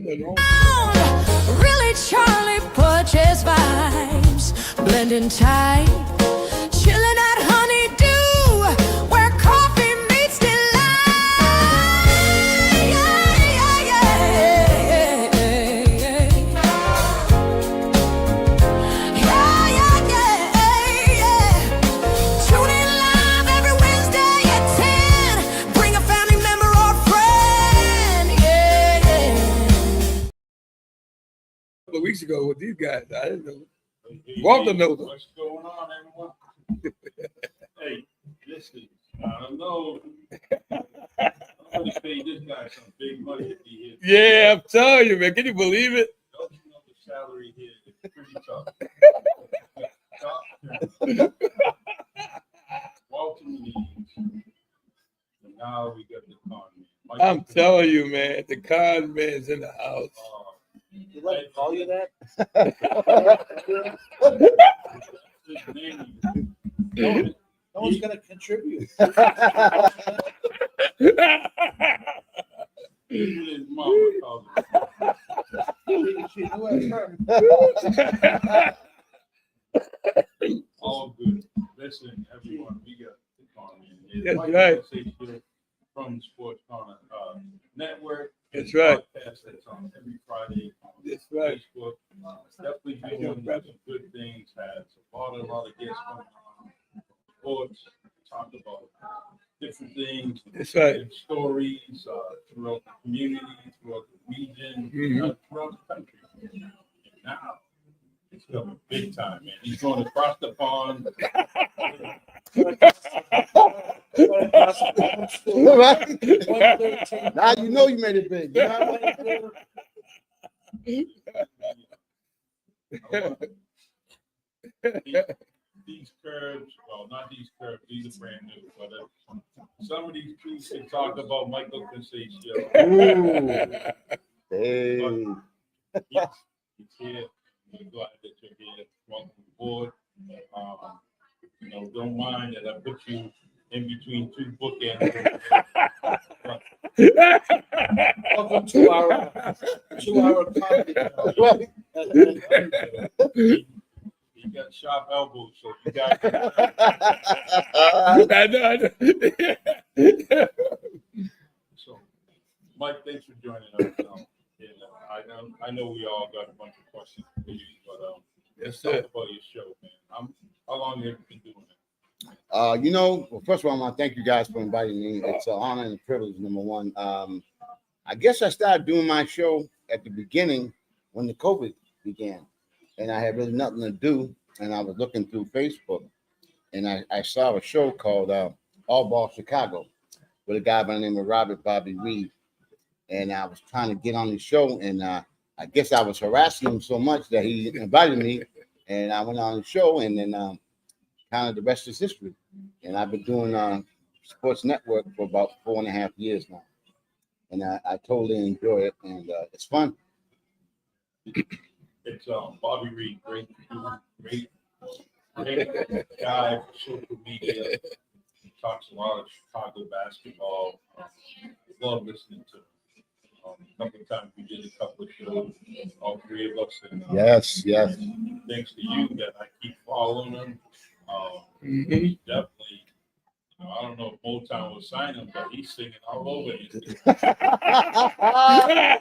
Really Charlie Porches vibes, blending tight, chilling at Honeydew, where coffee meets delight. Yeah, yeah, yeah, yeah. Yeah, yeah, yeah, yeah. Tune in live every Wednesday at 10. Bring a family member or friend. Yeah, yeah. A couple of weeks ago with these guys, I didn't know. Walter knows them. What's going on, everyone? Hey, listen, I don't know. I'm going to pay this guy some big money if he hits. Yeah, I'm telling you, man. Can you believe it? Don't you know the salary here is pretty tough? Walter needs. And now we got the Conn Man. I'm telling you, man. The Conn Man's in the house. Did I call you that? No one's going to contribute. His mama called She knew it her. all good. Listen, everyone, we got the Conn Man. That's Michael right. Conceicao from Sports Corner Network. That's right. Podcast that's on every Friday on That's right. Facebook. Definitely doing some good things. Has a lot of guests coming on sports, talk about different things, That's right. and stories throughout the community, throughout the region, throughout the country. And now it's coming big time, man. He's going across the pond. Now you know you made it big. You know These curves, well, not these curves, these are brand new, but some of these tweets they talk about Michael Conceicao. Hey. He's here. I'm glad that you're here. Welcome aboard. Don't mind that I put you in between two bookends. Welcome to our 2-hour comedy show. You got sharp elbows, so you got. I know. So, Mike, thanks for joining us. I know we all got a bunch of questions for you, but let's talk about your show, man. How long have you been doing it? Well, first of all, I want to thank you guys for inviting me. It's an honor and a privilege, number one. I guess I started doing my show at the beginning when the COVID began, and I had really nothing to do, and I was looking through Facebook, and I saw a show called All Ball Chicago with a guy by the name of Robert Bobby Reed, and I was trying to get on the show, and I guess I was harassing him so much that he invited me, and I went on the show, and then kind of the rest is history. And I've been doing Sports Network for about 4.5 years now, and I totally enjoy it, and it's fun. It's Bobby Reed, great guy for social media. He talks a lot of Chicago basketball. Love listening to him. A couple of times we did a couple of shows, all three of us. And, Yes. Thanks to you that I keep following him. He definitely, I don't know if Motown will sign him, but he's singing all over it.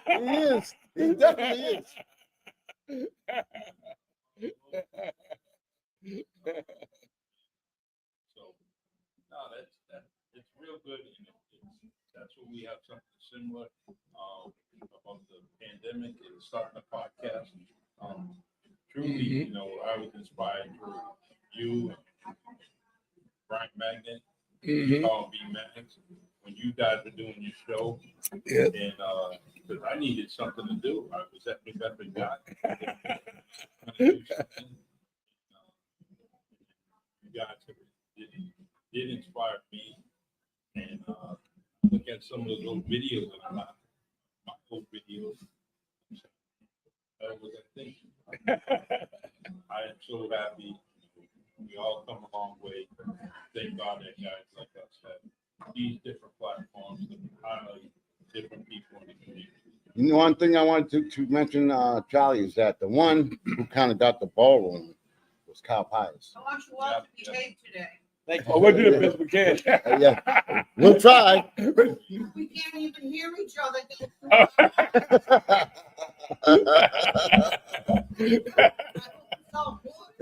He is. He definitely is. So, no, it's real good. And that's what we have something similar about the pandemic and starting a podcast. Truly, I was inspired through you and Frank Magnet, called me Max, when you guys were doing your show. Yeah. And because I needed something to do. I was at New Bedford guy. You guys did inspire me. And look at some of those old videos that my old videos. That was that thing. I am so happy. We all come a long way. Thank God that guys like us have these different platforms that highlight different people in the community. You know, one thing I wanted to mention, Charlie, is that the one who kind of got the ball rolling was Kyle Pius. I want you all to behave today. Thank you. Oh, we'll do the best we can. Yeah, we'll try. We can't even hear each other. So good.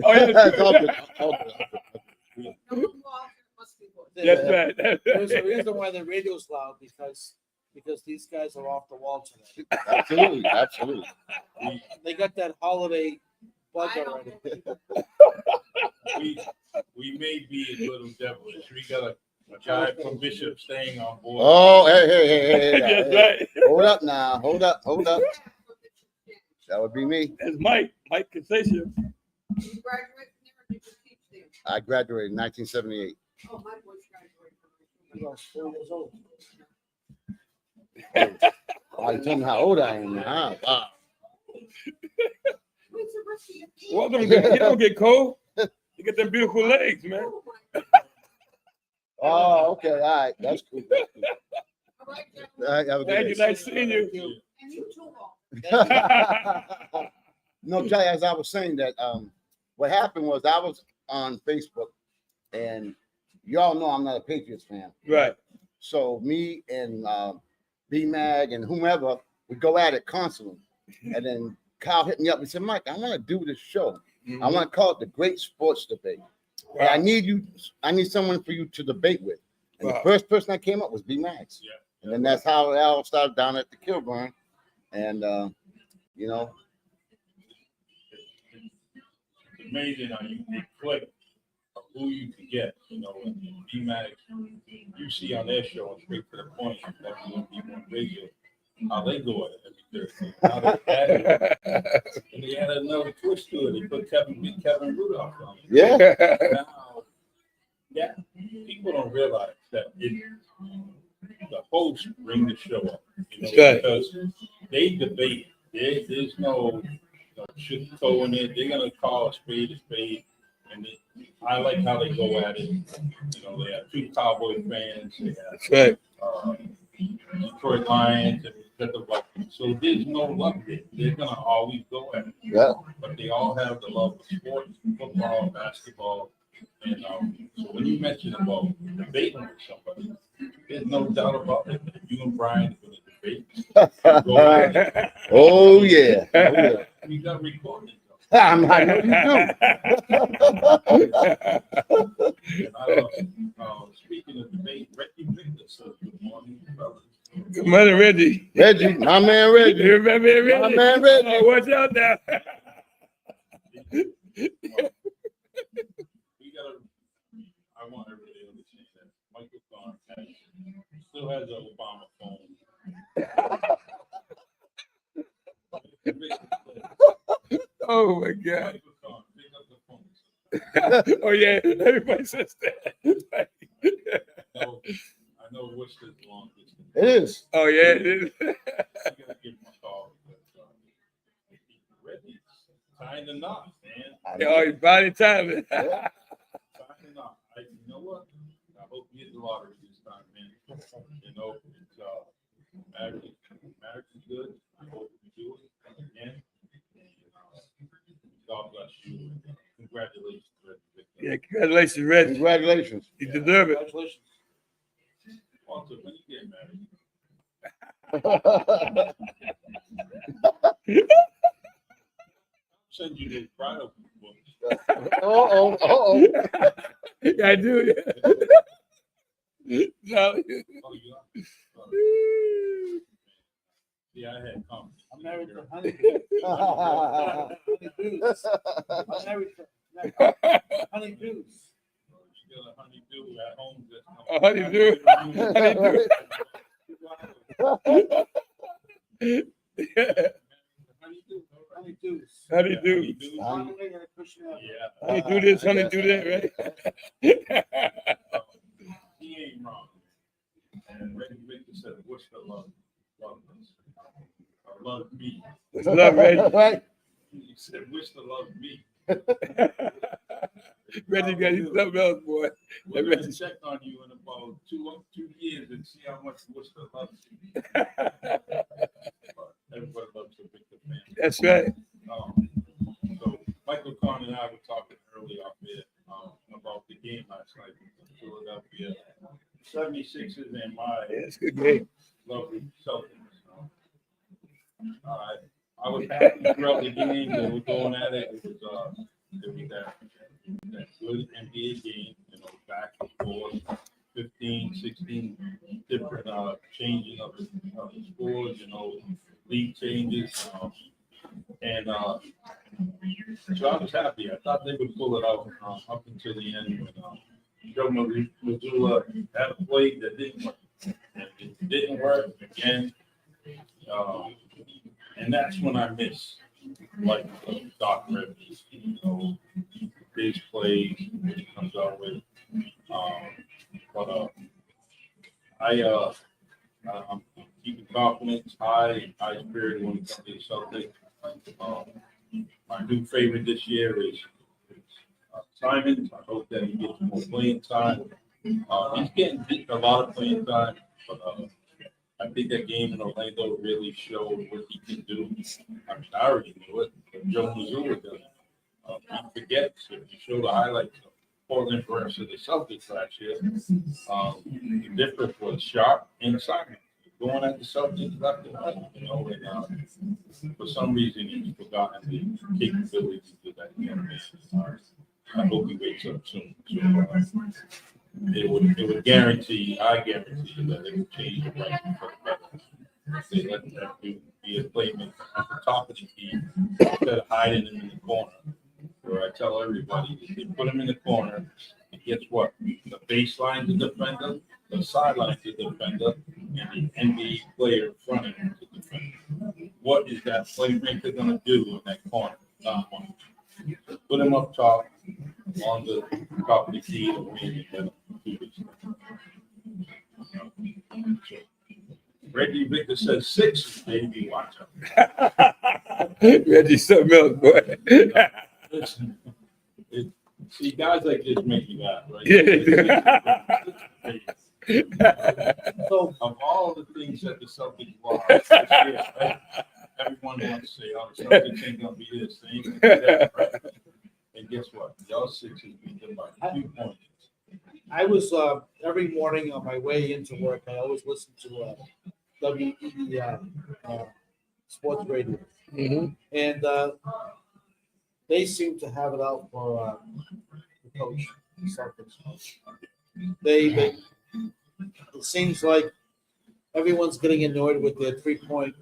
Oh, yeah. That's all good. All good. No one walks, it must be good. That's right. That's There's a right. reason why the radio's loud because these guys are off the wall today. Absolutely, absolutely. They got that holiday bug I already. don't- We may be a little devilish. We got a guy from Bishop staying on board. Oh, hey. That's right. Hold up now. Hold up. That would be me. That's Mike Conceicao. You graduated from there or did you teach there? I graduated in 1978. Oh, my boys graduated from He was 4 years old. Oh, you tell me how old I am now. Huh? Wow. When's the rest of your team? Well, you don't get cold. You get them beautiful legs, man. Oh, my- Oh, okay. All right. That's cool. That's cool. All right, gentlemen. All right, have a good Thank you. day. Nice seeing you. And you too, Paul. No, Charlie, as I was saying that what happened was I was on Facebook and y'all know I'm not a Patriots fan. Right. So me and B-Mag and whomever would go at it constantly. And then Kyle hit me up and said, Mike, I want to do this show. I want to call it the Great Sports Debate. And I need someone for you to debate with. And the Wow. first person that came up was B-Max. Yeah. And then that's how it all started down at the Kilburn. And you know, It's amazing how you click of who you can get. You know, and B-Max, you see on their show, and straight to the point, that's when people on radio, how they go at it every Thursday. How they added, and they added another twist to it. They put Kevin Rudolph on it. yeah. Now, yeah, people don't realize that the hosts bring the show up, you know, Right. because they debate. There's no sugarcoating it. They're gonna call a spade, and I like how they go at it. You know, they have two Cowboy fans. They have That's right. Detroit Lions and the Vikings. So there's no luck there. They're gonna always go at it. Yeah. But they all have the love of sports, football, basketball. And so when you mention about debating with somebody, there's no doubt about it. If you and Brian are going to debate, go ahead. Oh yeah. Oh, yeah. You got recorded. I know you And I love it. Speaking of debate, Reggie Victor says, good morning, brothers. Good morning, Reggie. do. Reggie, my man Reggie. You remember me, Reggie? My man Reggie. Oh, watch out now. I want everybody to understand that Michael Conceicao still has an Obama phone. Oh, my God. Michael Conceicao, pick up the phone. Oh, yeah. Everybody says that. I know Worcester's long distance. It is. Oh, yeah. It is. You gotta give him a call. Reggie's tying the knot, man. Oh, you body time. Tying the knot. You know what? I hope you get the lottery this time, man. You know, it's marriage is good. I hope you do it again. God bless you. Congratulations, Reggie. Yeah, congratulations, Reggie. Congratulations. You deserve it. Congratulations. Also, when you get married, send you the bridal book. Oh. Yeah, I do. No. Oh, you are? Yeah, I had confidence. I'm married to honeydews. Honeydews. I'm married to honeydews. You got a honeydew at home. Oh, honeydew. Honeydew. Honeydew. Honeydews. Honeydew. Honey and a cushion of- Yeah. Honey do this, honey do that, right? He ain't wrong. And Reggie Victor said, what's the love? Love us. Or love me. What's love, Reggie? Right. He said, wish to love me. Reggie got his something else, boy. We're gonna check on you in about 2 years and see how much wish to love you. But everybody loves the Victor family. That's right. So Michael Conn and I were talking earlier up there about the game last night in Philadelphia. 76ers and my Yeah, it's a good game. lovely Celtics. I was happy throughout the game. They were going at it. It was that good NBA game, back and forth, 15, 16 different changing of the scores, league changes. And so I was happy. I thought they would pull it out up until the end. When Joe Mazzulla had a play that didn't work. And it didn't work again. And that's when I miss, like, Doc Rivers, his plays, which he comes out with. I'm keeping confidence high spirit when it comes to the Celtics. My new favorite this year is Simon. I hope that he gets more playing time. He's getting a lot of playing time, but I think that game in Orlando really showed what he can do. I mean, I already knew it, but Joe Mazzulla doesn't. He forgets. If you show the highlights of Portland versus the Celtics last year, the difference was Sharp and Simon going at the Celtics left and right, and for some reason he's forgotten the capabilities of that young man. I hope he wakes up soon. So, it would guarantee, I guarantee that it would change the right for the better. They let that dude be a playmaker at the top of the key instead of hiding him in the corner. Where I tell everybody, if they put him in the corner, and guess what? The baseline to defender, the sideline to defender, and the NBA player in front of him to defender. What is that playmaker going to do in that corner? Not much. Put him up top on the top of the key to win and do this. Reggie Victor says 6, baby. Watch out. Reggie, something else, boy. Listen, see, guys like this make you laugh, right? Yeah. So Of all the things that the Celtics lost this year, right? Everyone wants to say, oh, the Celtics ain't going to be this, they ain't going to be that, right? And guess what? Y'all Sixers beat them by 2 points. I was every morning on my way into work, I always listen to WEEI sports radio, and they seem to have it out for the coach, the Celtics coach. They it seems like everyone's getting annoyed with their 3-point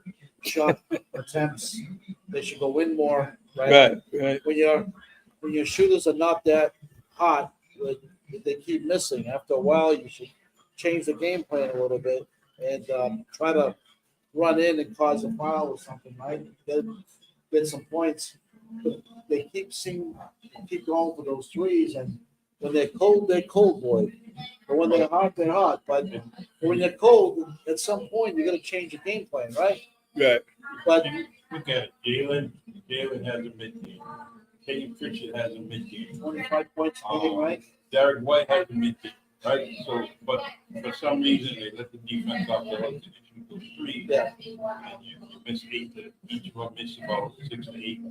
shot attempts. They should go in more, right? Right. When your shooters are not that hot, like, they keep missing. After a while, you should change the game plan a little bit and try to run in and cause a foul or something, right? Get some points. But they keep going for those threes, and when they're cold, boy. But when they're hot, they're hot. But when they're cold, at some point you got to change your game plan, right? Right. But Look at it. Jalen has a mid-game. Kenny Pritchard has a mid-game. 25 points a game, right? Derek White has a mid-game, right? So, but for some reason, they let the defense off the hook to shoot those threes. Yeah. And you miss 8 to each of them miss about 6 to 8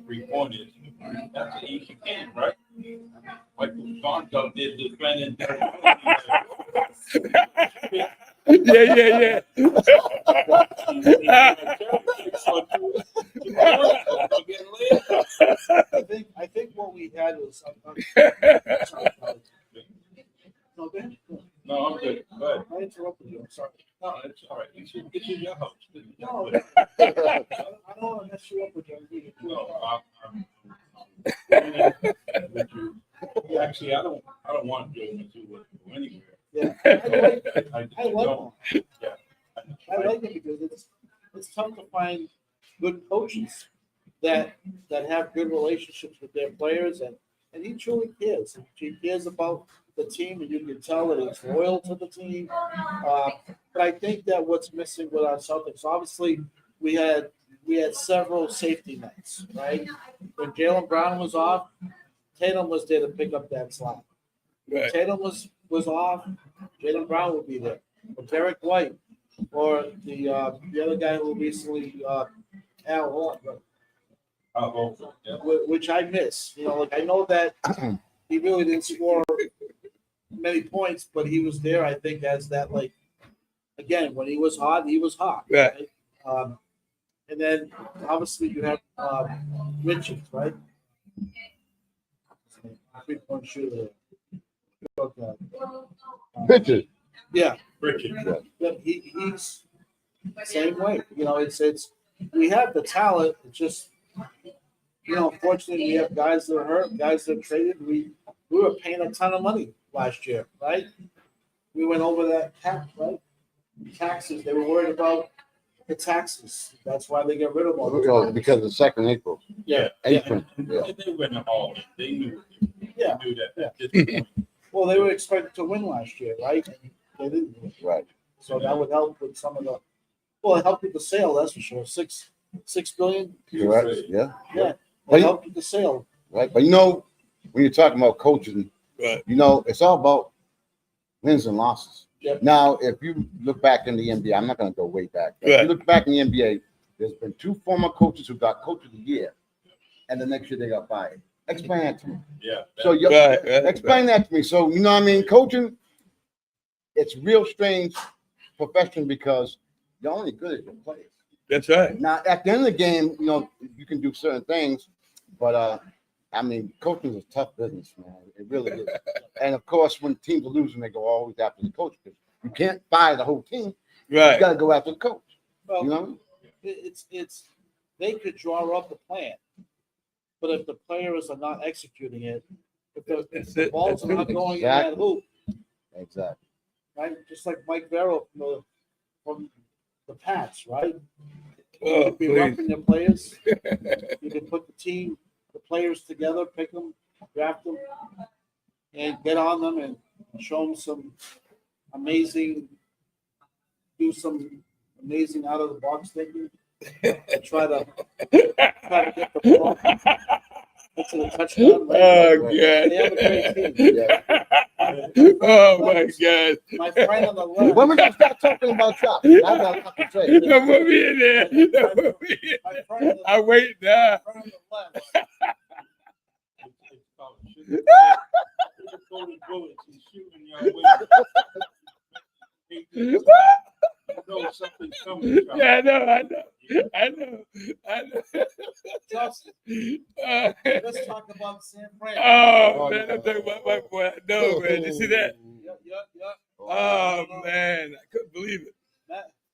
3-pointers. That's an easy game, right? Michael Conceicao did defending Derek White. Yeah. I think what we had was no, go ahead. No, I'm good. Go ahead. I interrupted you. I'm sorry. No, it's all right. This is your house. This is your No, place. I don't want to mess you up with your meeting. No, I'm with you. Actually, I don't want Joe to go anywhere. Yeah, I like don't. him. Yeah. I like it because it's tough to find good coaches that have good relationships with their players, and he truly cares. He cares about the team, and you can tell that he's loyal to the team. But I think that what's missing with our Celtics, obviously, we had several safety nets, right? When Jaylen Brown was off, Tatum was there to pick up that slack. When Right. Tatum was off, Jaylen Brown would be there. But Derek White, or the other guy who recently Al Horn, Yeah. which I miss. You know, like I know that he really didn't score many points, but he was there. I think as that like again when he was hot, he was hot. Right. And then obviously you have Richards, right? 3-point shooter. Pitcher. Yeah, Richard. yeah, he's same way. You know, it's we have the talent. It's just unfortunately we have guys that are hurt, guys that are traded. We were paying a ton of money last year, right? We went over that cap, right? Taxes. They were worried about the taxes. That's why they get rid of all those guys. Because of the second April. Yeah, April. Yeah. They went all in. They knew. Yeah. They knew that at this point. Well, they were expected to win last year, right? They didn't win. Right. So that would help with some of the. Well, it helped with the sale, that's for sure. Six billion. Correct. Yeah. Yeah, But it you- helped with the sale. Right. But when you're talking about coaching, Right. it's all about wins and losses. Yep. Now, if you look back in the NBA, I'm not going to go way back. But if Right. you look back in the NBA, there's been 2 former coaches who got Coach of the Year, and the next year they got fired. Explain that to me. Yeah. So you Right. explain that to me. So you know what I mean? Coaching, it's real strange profession because you're only good as your players. That's right. Now, at the end of the game, you can do certain things, but coaching is a tough business, man. It really is. And of course, when teams are losing, they go always after the coach because you can't fire the whole team. You Right. got to go after the coach. Well, You know? it's they could draw up the plan, but if the players are not executing it, if the That's it. balls That's are not it. going in that Exactly. hoop, Exactly. right? Just like Mike Vero from the Pats, right? You Oh, could be please. roughing your players. You can put the players together, pick them, draft them, and get on them and show them some amazing out of the box thinking. And try to get the ball to the touchdown. Oh, Right? They have a great God. team. Yeah. Oh, my God. My friend on the left. When we got to start talking about Chop, I got nothing to say. Don't put me in there. Don't put me in My there. friend on the, I wait my now. friend on the left. It's called sugar-coated bullets and shooting your way. You know something's coming. Charlie. Yeah, I know. Just, Uh, let's talk about San Fran. oh, man, I'm talking about my boy. I know, man. You see that? Yeah. Oh, man. I couldn't believe it.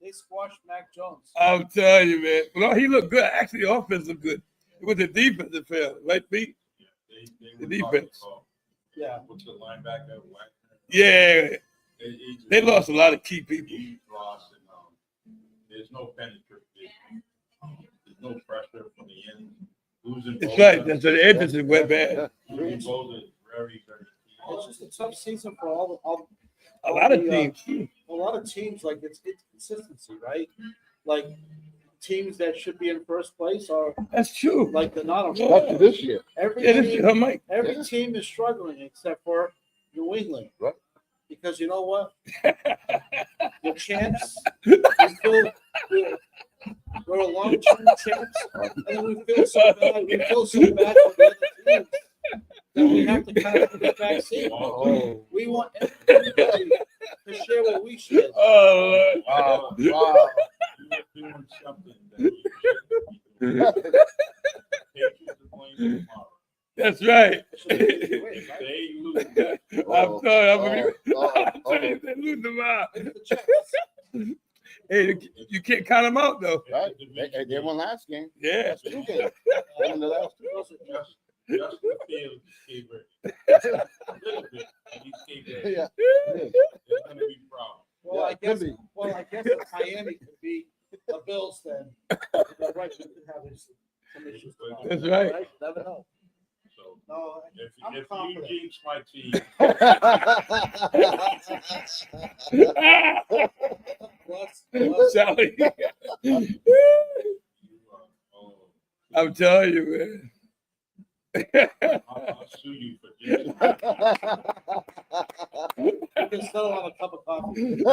They squashed Mac Jones. I'm telling you, man. Well, he looked good. Actually, the offense looked good. It was the defense that failed, right, Pete? They The were defense. talking about Yeah. What's the linebacker? Wagner. Yeah. He- They lost a lot of key people. He lost, and there's no penetration. There's no pressure from the end. Losing That's Bosa- right. That's what the entrance went bad. Losing Bosa is very, very key. It's just a tough season for all A lot of the, teams, too. a lot of teams. Like it's consistency, right? Like teams that should be in first place are That's true. like they're not. Yeah. That's this year. Every Yeah, this team, is her mic. every Yeah. team is struggling except for New England. Right. Because you know what? The champs, we're a long-term champs, and we feel so bad. We feel so bad for the other teams that we have to kind of get back seat. Oh. We want everybody to share what we share. Oh, Lord. Wow. You were doing something that you shouldn't be doing. Patriots are playing tomorrow. That's right. They lose. I'm sorry. I'm gonna be. Oh. They lose them out. Hey, you can't count them out, though. Right. They won last game. Yeah. That's 2 games. They won the last 2. Just the field came ready. A little bit, and he came ready. Yeah. They're gonna be proud. Well, I Yeah, guess. could be. Well, I guess if Miami could be the Bills, then you're right. We could have some issues. tomorrow. That's right. Never know. So No, I'm if you confident. jinx my team, Plus, Sally. you are. Oh, I'm telling you, man. I'll sue you for this. You can settle on a cup of coffee.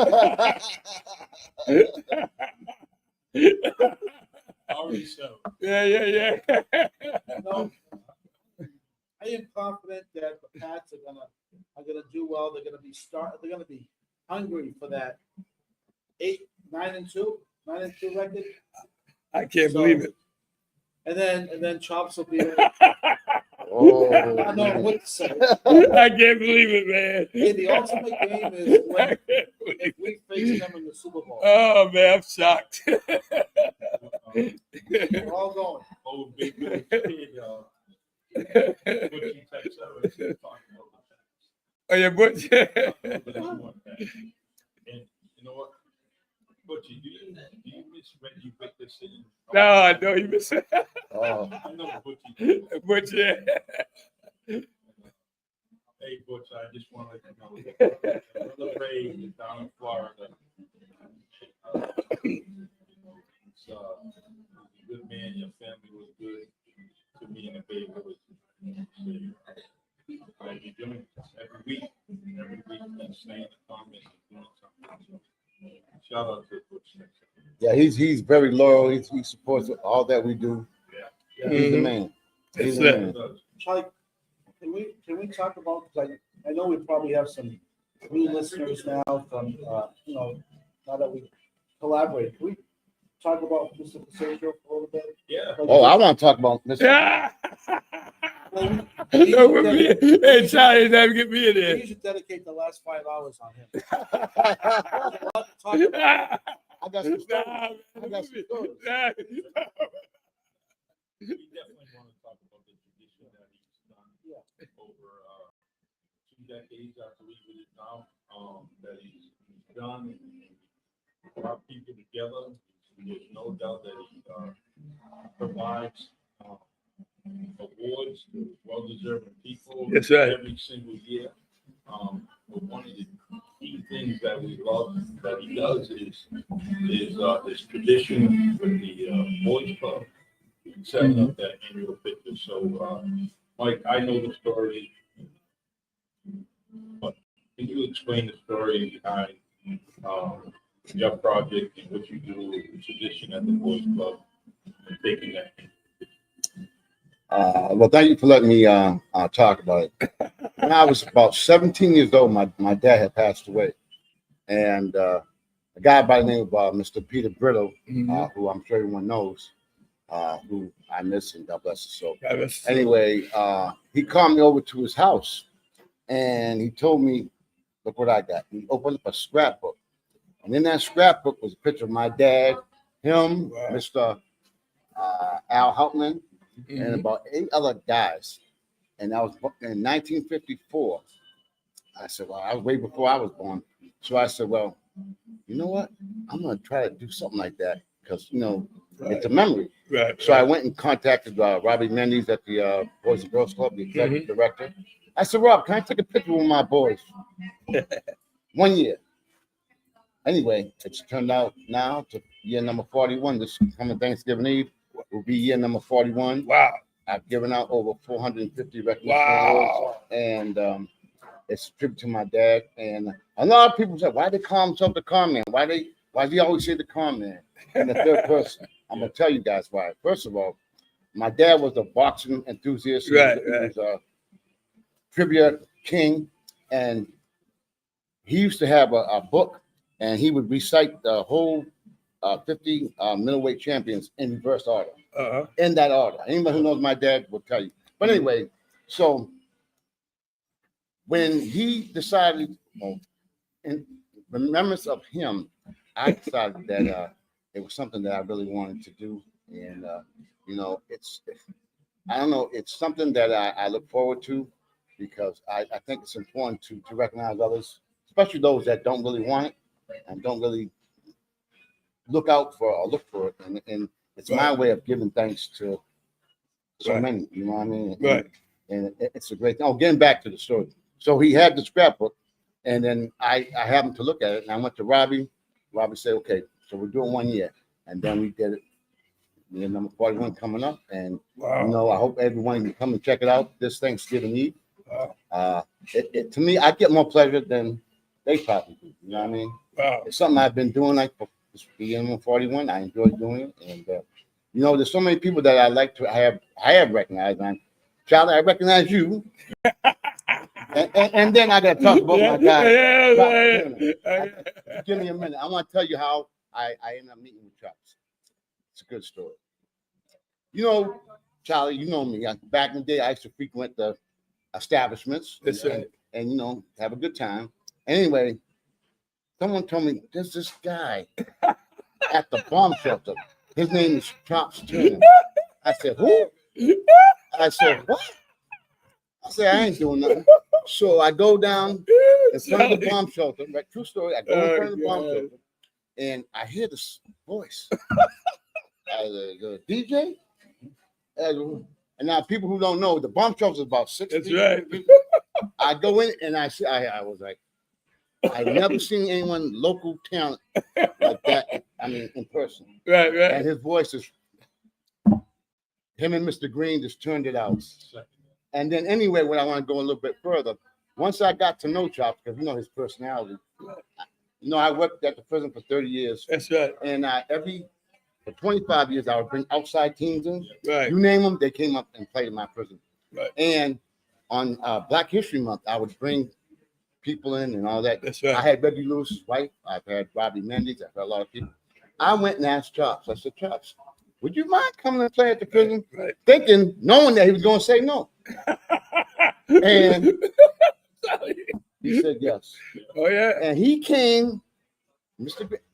Already so. Yeah. No, I am confident that the Pats are gonna do well. They're gonna be hungry for that 9-2 record. I can't So- believe it. And then Chops will be I Oh, don't know what to say. I can't believe it, man. Hey, the ultimate game is I when can't believe if we face them in the Super Bowl. Oh man, I'm shocked. We're all going. Oh, big good kid, y'all. Butchie types of it, talking about Oh yeah, Butch. the Pats. And you know what? Butchie, do you miss when you picked this in? No, I know you miss it. oh. I know Butchie. Butch, yeah. Hey, Butch, I just want to let you know, Brother Ray is down in Florida. He's a good man. Your family was good to me in the Bay Village. So, you're doing this every week. Every week, he's saying the comments and doing something. So, shout out to Butch. Yeah, he's very loyal. He supports all that we do. Yeah. He's the Mhm. man. He's Yes, the sir. man. Charlie, can we talk about, like, I know we probably have some new listeners now from now that we collaborate. Can we talk about Mr. Conceicao for a little bit? Yeah. Oh, I want to talk about Mr. Yeah. Well, No, with me. Hey, Charlie, never get me in we there. usually dedicate the last 5 hours on him. I Talk about got some stories. Nah, I got some stories. Nah. We definitely want to talk about the tradition that he's done over 2 decades, I believe it is now, that he's done and brought people together. There's no doubt that he provides awards to well-deserving people That's right. every single year. But one of the key things that we love that he does is this tradition with the Boys Club, setting up that annual picture. So, Mike, I know the story, but can you explain the story behind your project and what you do, the tradition at the Boys Club, and taking that? Well, thank you for letting me talk about it. When I was about 17 years old, my dad had passed away. And a guy by the name of Mr. Peter Brittle, who I'm sure everyone knows, who I miss and God bless his soul. Anyway, he called me over to his house and he told me, look what I got. He opened up a scrapbook. And in that scrapbook was a picture of my dad, him, Wow. Mr. Al Hauptman, and about 8 other guys. And that was in 1954. I said, well, I was way before I was born. So I said, well, you know what? I'm going to try to do something like that because, it's a memory. Right. So I went and contacted Robbie Mendes at the Boys and Girls Club, the executive director. I said, Rob, can I take a picture with my boys? 1 year. Anyway, it's turned out now to year number 41. This coming Thanksgiving Eve will be year number 41. Wow. I've given out over 450 recognition Wow. awards, and it's a tribute to my dad. And a lot of people say, why they call himself the Conn Man? Why do you always say the Conn Man in the third person? I'm gonna tell you guys why. First of all, my dad was a boxing enthusiast. He was a trivia king, and he used to have a book, and he would recite the whole 50 middleweight champions in reverse order. In that order. Anybody who knows my dad will tell you. But anyway, so when he decided, in remembrance of him, I decided that it was something that I really wanted to do. And, I don't know, it's something that I look forward to because I think it's important to recognize others, especially those that don't really want it and don't really look for it. And it's my way of giving thanks to so many, you know what I mean? Right. And it's a great thing. Oh, getting back to the story. So he had the scrapbook, and then I happened to look at it, and I went to Robbie. Robbie said, okay, so we're doing 1 year. And then we did it Me and number 41 coming up, and Wow. I hope everyone can come and check it out this Thanksgiving Eve. Wow. To me, I get more pleasure than they probably do. You know what I mean? Wow. It's something I've been doing like for being on 41. I enjoy doing it, and there's so many people that I like to I have recognized. And Charlie, I recognize you, and then I got to talk about my guy. Chops Turner. Give me a minute. I want to tell you how I ended up meeting with Chops. It's a good story. Charlie, you know me. Back in the day, I used to frequent the establishments That's right. and have a good time. Anyway, someone told me there's this guy at the bomb shelter. His name is Chops Turner. I said, who? I said, what? I said, I ain't doing nothing. So I go down in front of the bomb shelter. Right, true story. I go in front of the bomb shelter, and I hear this voice. The DJ. And now, people who don't know, the bomb shelter is about 6 That's feet. right. I go in and I see. I was like, I've never seen anyone local talent like that. I mean, in person. Right. And his voice is. Him and Mr. Green just turned it out. And then anyway, when I want to go a little bit further, once I got to know Chops, because his personality. I worked at the prison for 30 years. That's right. And for 25 years, I would bring outside teams in. Right. You name them, they came up and played in my prison. Right. And on Black History Month, I would bring people in and all that. That's right. I had Reggie Lewis's wife. I've had Robbie Mendes. I've had a lot of people. I went and asked Chops. I said, Chops, would you mind coming and play at the prison? Right. Thinking, knowing that he was going to say no. And he said yes. Oh yeah. And he came,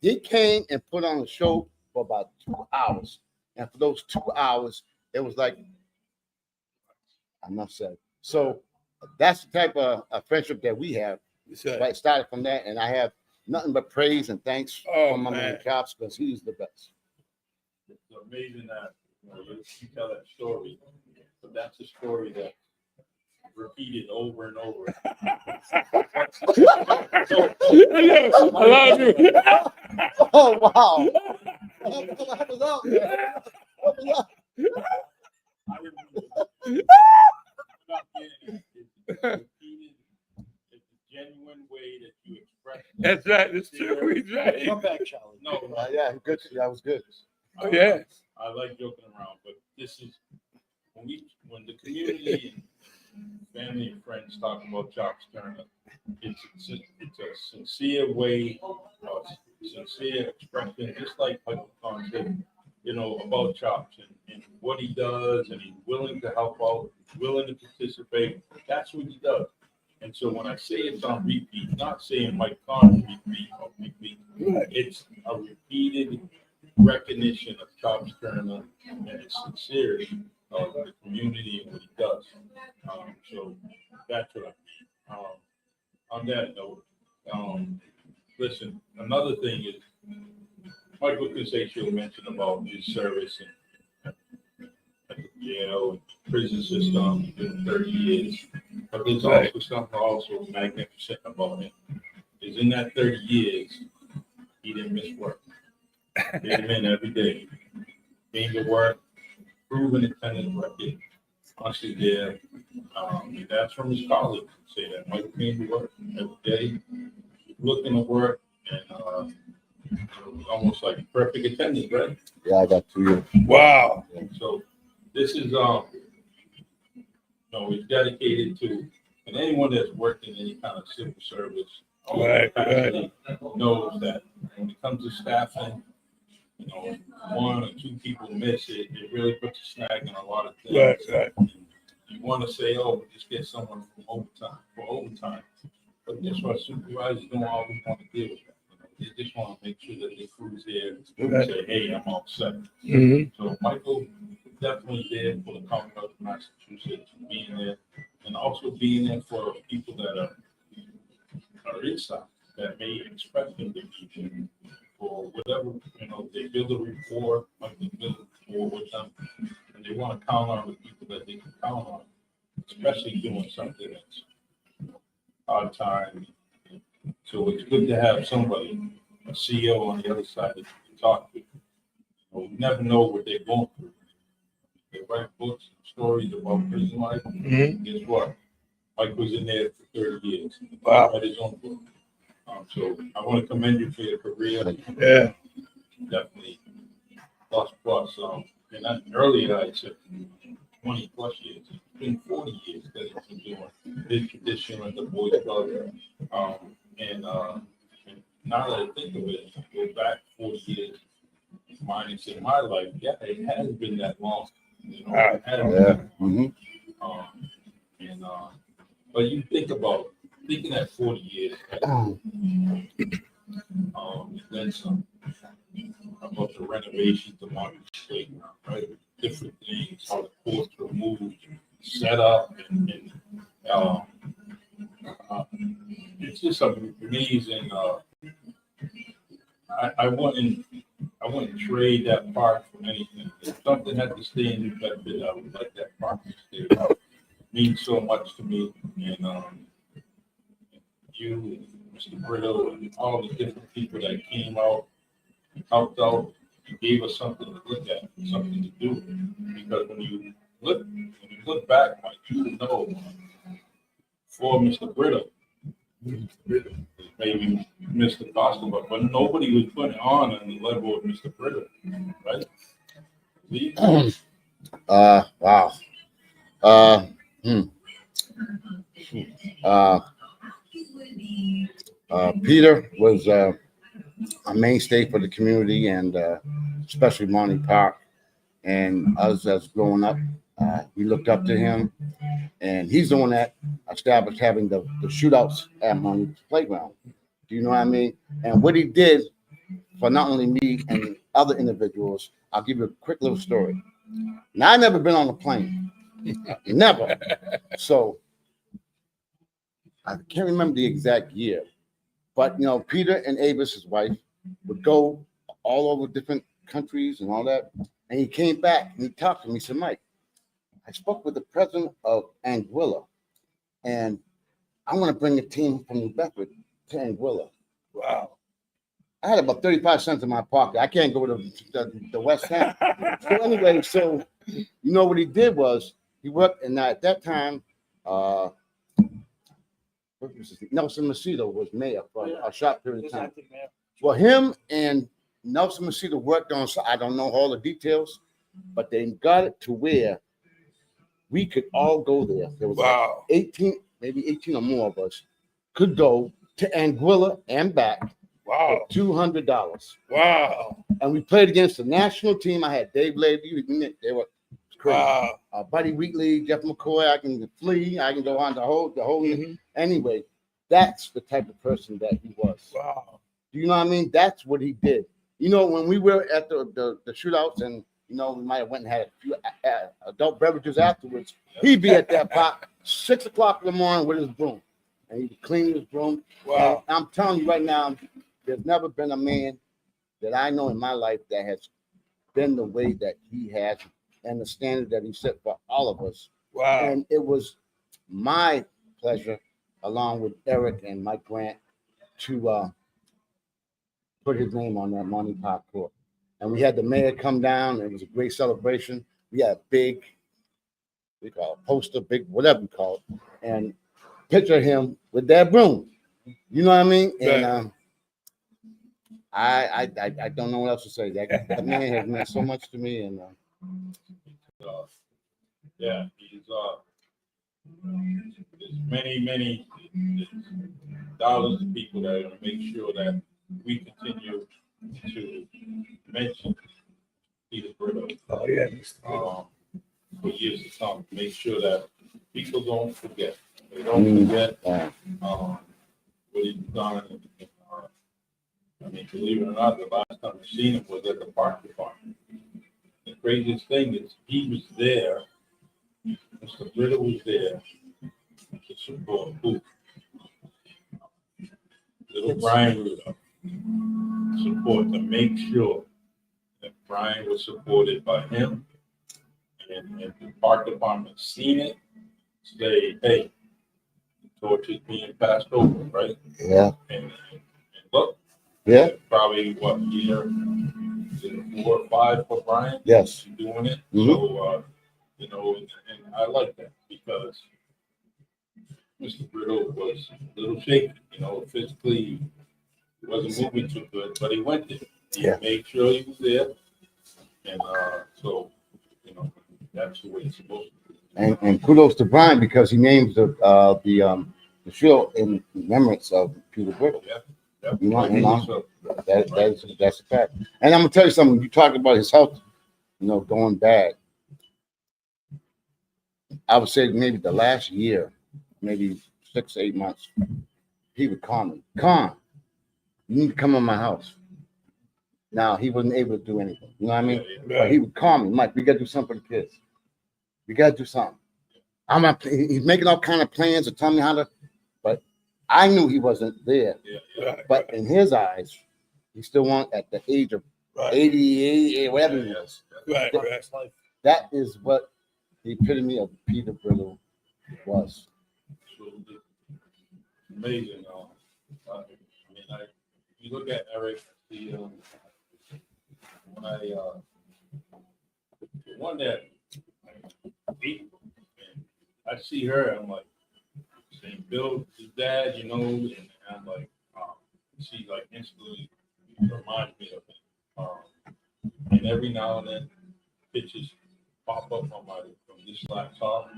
he came and put on a show for about 2 hours. And for those 2 hours, it was like, enough said. So that's the type of friendship that we have. That's right. Right, started from that, and I have nothing but praise and thanks from my man Chops, because he's the best. It's amazing that you tell that story, but that's a story that repeated over and over. A lot of you. Oh wow! What was up, man? What was up? I remember not getting it. It's repeated. It's a genuine way that you express it. That's right. That's true. He's right. Come back, Charlie. No, Yeah, good. That was good. Oh yeah. I like joking around, but this is when the community and family and friends talk about Chops Turner, it's a sincere way, sincere expression, just like Michael Conceicao said, about Chops and what he does, and he's willing to help out, willing to participate. That's what he does. And so when I say it's on repeat, not saying Mike Conn repeat, it's a repeated recognition of Chops Turner and his sincerity of the community and what he does. So that's what I mean. On that note, listen, another thing is Michael Conceicao mentioned about his service at the jail and prison system in 30 years. But there's also something also magnificent about him. Is in that 30 years, he didn't miss work. He came in every day. Came to work, proven attendance record. Honestly, there. And that's from his colleagues. Say that Michael came to work every day, looking to work, and almost like perfect attendance, right? Yeah, I got 2 years. Wow. So this is it's dedicated to, and anyone that's worked in any kind of civil service Right. knows that when it comes to staffing, 1 or 2 people miss it, it really puts a snag in a lot of things. Right. You want to say, oh, just get someone for overtime. But guess what? Supervisors don't always want to deal with that. They just want to make sure that the crew's there and say, hey, I'm all set. Mm-hmm. So Michael definitely there for the Commonwealth of Massachusetts, being there, and also being there for people that are inside, that may express them to be for whatever, they build a rapport, like they build a rapport with them, and they want to count on the people that they can count on, especially doing something that's hard time. So it's good to have somebody, a CEO on the other side that you can talk to, You never know what they're going through. They write books and stories about prison life. Mhm. Guess what? Mike was in there for 30 years. Wow. Write his own book. So I want to commend you for your career. Yeah. Definitely plus. And that, earlier I said 20 plus years. It's been 40 years that he's been doing this tradition with the Boy Scouts. And now that I think of it, go back 40 years, minus in my life, yeah, it has been that long. You know, it has Yeah. been. Hmm. And but you thinking that 40 years, then some about the renovations, the market playground, right? Different things, how the courts were moved, set up, and it's just amazing. I wouldn't trade that park for anything. If something had to stay in New Bedford, I would like that park to stay. It means so much to me, and you, Mr. Brito, and all the different people that came out, helped out, and gave us something to look at, something to do. Because when you look back, Mike, you know, for Mr. Brito, maybe Mr. Costa, but nobody was putting on the level of Mr. Brito, right? Wow. Hmm. Peter was a mainstay for the community, and especially Monty Park. And us as growing up, we looked up to him, and he's the one that established having the shootouts at Monty's playground. Do you know what I mean? And what he did for not only me and other individuals, I'll give you a quick little story. Now, I've never been on a plane, never. So I can't remember the exact year, but you know, Peter and Avis, his wife, would go all over different countries and all that. And he came back and he talked to me. He said, Mike, I spoke with the president of Anguilla, and I want to bring a team from New Bedford to Anguilla. Wow. I had about 35 cents in my pocket. I can't go to the West Ham. So anyway, so you know what he did was he worked, and at that time, what was his name? Nelson Macedo was mayor for a short period of time. Well, him and Nelson Macedo worked on, I don't know all the details, but they got it to where we could all go there. There was Wow. like 18, maybe 18 or more of us could go to Anguilla and back Wow. for $200. Wow. And we played against the national team. I had Dave Lady, they were crazy. Wow. Buddy Wheatley, Jeff McCoy, I can go on the whole. Mhm. Anyway, that's the type of person that he was. Wow. Do you know what I mean? That's what he did. You know, when we were at the shootouts, and you know, we might have went and had a few adult beverages afterwards, he'd be at that park 6 o'clock in the morning with his broom, and he'd clean his broom. Wow. And I'm telling you right now, there's never been a man that I know in my life that has been the way that he has, and the standard that he set for all of us. Wow. And it was my pleasure, along with Eric and Mike Grant, to put his name on that Monty Park court. And we had the mayor come down. It was a great celebration. We had a big, we call it poster, big, whatever you call it, and picture him with that broom. You know what I mean? And I don't know what else to say. That man has meant so much to me. And yeah, he's there's many thousands of people that are going to make sure that we continue to mention Peter Brito Oh, yeah. for years to come. Make sure that people don't forget. They don't forget what he's done. I mean, believe it or not, the last time we seen him was at the park department. The craziest thing is he was there. Mr. Brito was there to support who? Little Brian Rudolph. Support to make sure that Brian was supported by him, and the park department seen it, say, hey, the torch is being passed over, right? yeah, And look, yeah, probably what year, 4 or 5 for Brian. Yes. Doing it. Mhm. So, and I like that because Mr. Brittle was a little shaky, physically he wasn't moving too good, but he went there. He Yeah. made sure he was there. And so, that's the way it's supposed to be. And kudos to Brian because he names the show in remembrance of Peter Brittle. Yeah. That's a fact. And I'm gonna tell you something. You talked about his health, going bad. I would say maybe the last year, maybe 6 to 8 months, he would call me. Con, you need to come in my house. Now he wasn't able to do anything. You know what I mean? But he would call me, Mike. We gotta do something for the kids. We gotta do something. He's making all kind of plans to tell me how to, but I knew he wasn't there. Right, But in his eyes, he still want at the age of 88, whatever he was. right. That is what the epitome of Peter Brittle was. Amazing. You look at Eric, the one that I see her, I'm like, saying Bill, his dad, and I'm like, she like instantly reminds me of him. And every now and then, pictures pop up on from this laptop,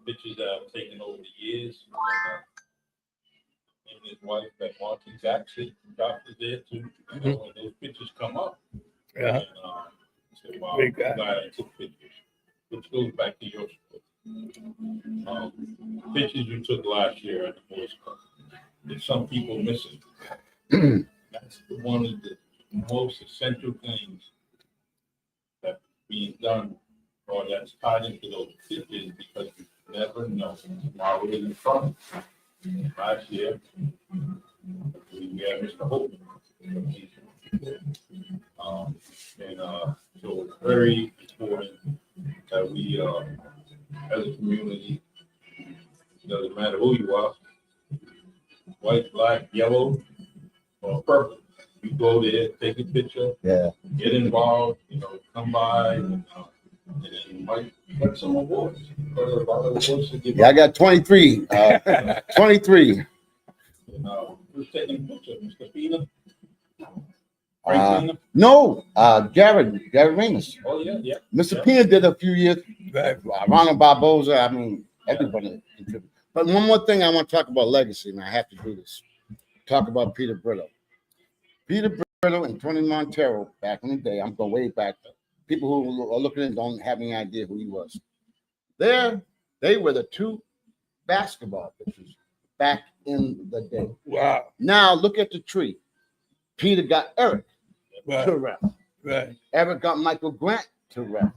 pictures that I've taken over the years. And his wife, that Martin Jackson, doctor's there too. And those pictures come up. Yeah. And I say, wow, Big guy. I'm glad I took pictures. Which goes back to your story. Pictures you took last year at the Boys Club. There's some people missing. That's one of the most essential things that being done or that's tied into those pictures because you never know tomorrow is in front. Last year, we had Mr. Hope. So it's very important that we, as a community, doesn't matter who you are, white, black, yellow, or purple. You go there, take a picture, get involved, come by, and then you might get some awards. Yeah, I got 23. 23. Who's taking a picture? Mr. Peter? No, Jared Ramus. Oh, yeah. Mr. Pena did a few years. Right. Ronald Barboza, I mean, everybody contributed. But one more thing I want to talk about legacy, and I have to do this. Talk about Peter Brittle. Peter Brittle and Tony Montero, back in the day, I'm going way back. People who are looking at it don't have any idea who he was. They were the two basketball pitchers back in the day. Wow. Now look at the tree. Peter got Eric to ref. Right. Eric got Michael Grant to ref.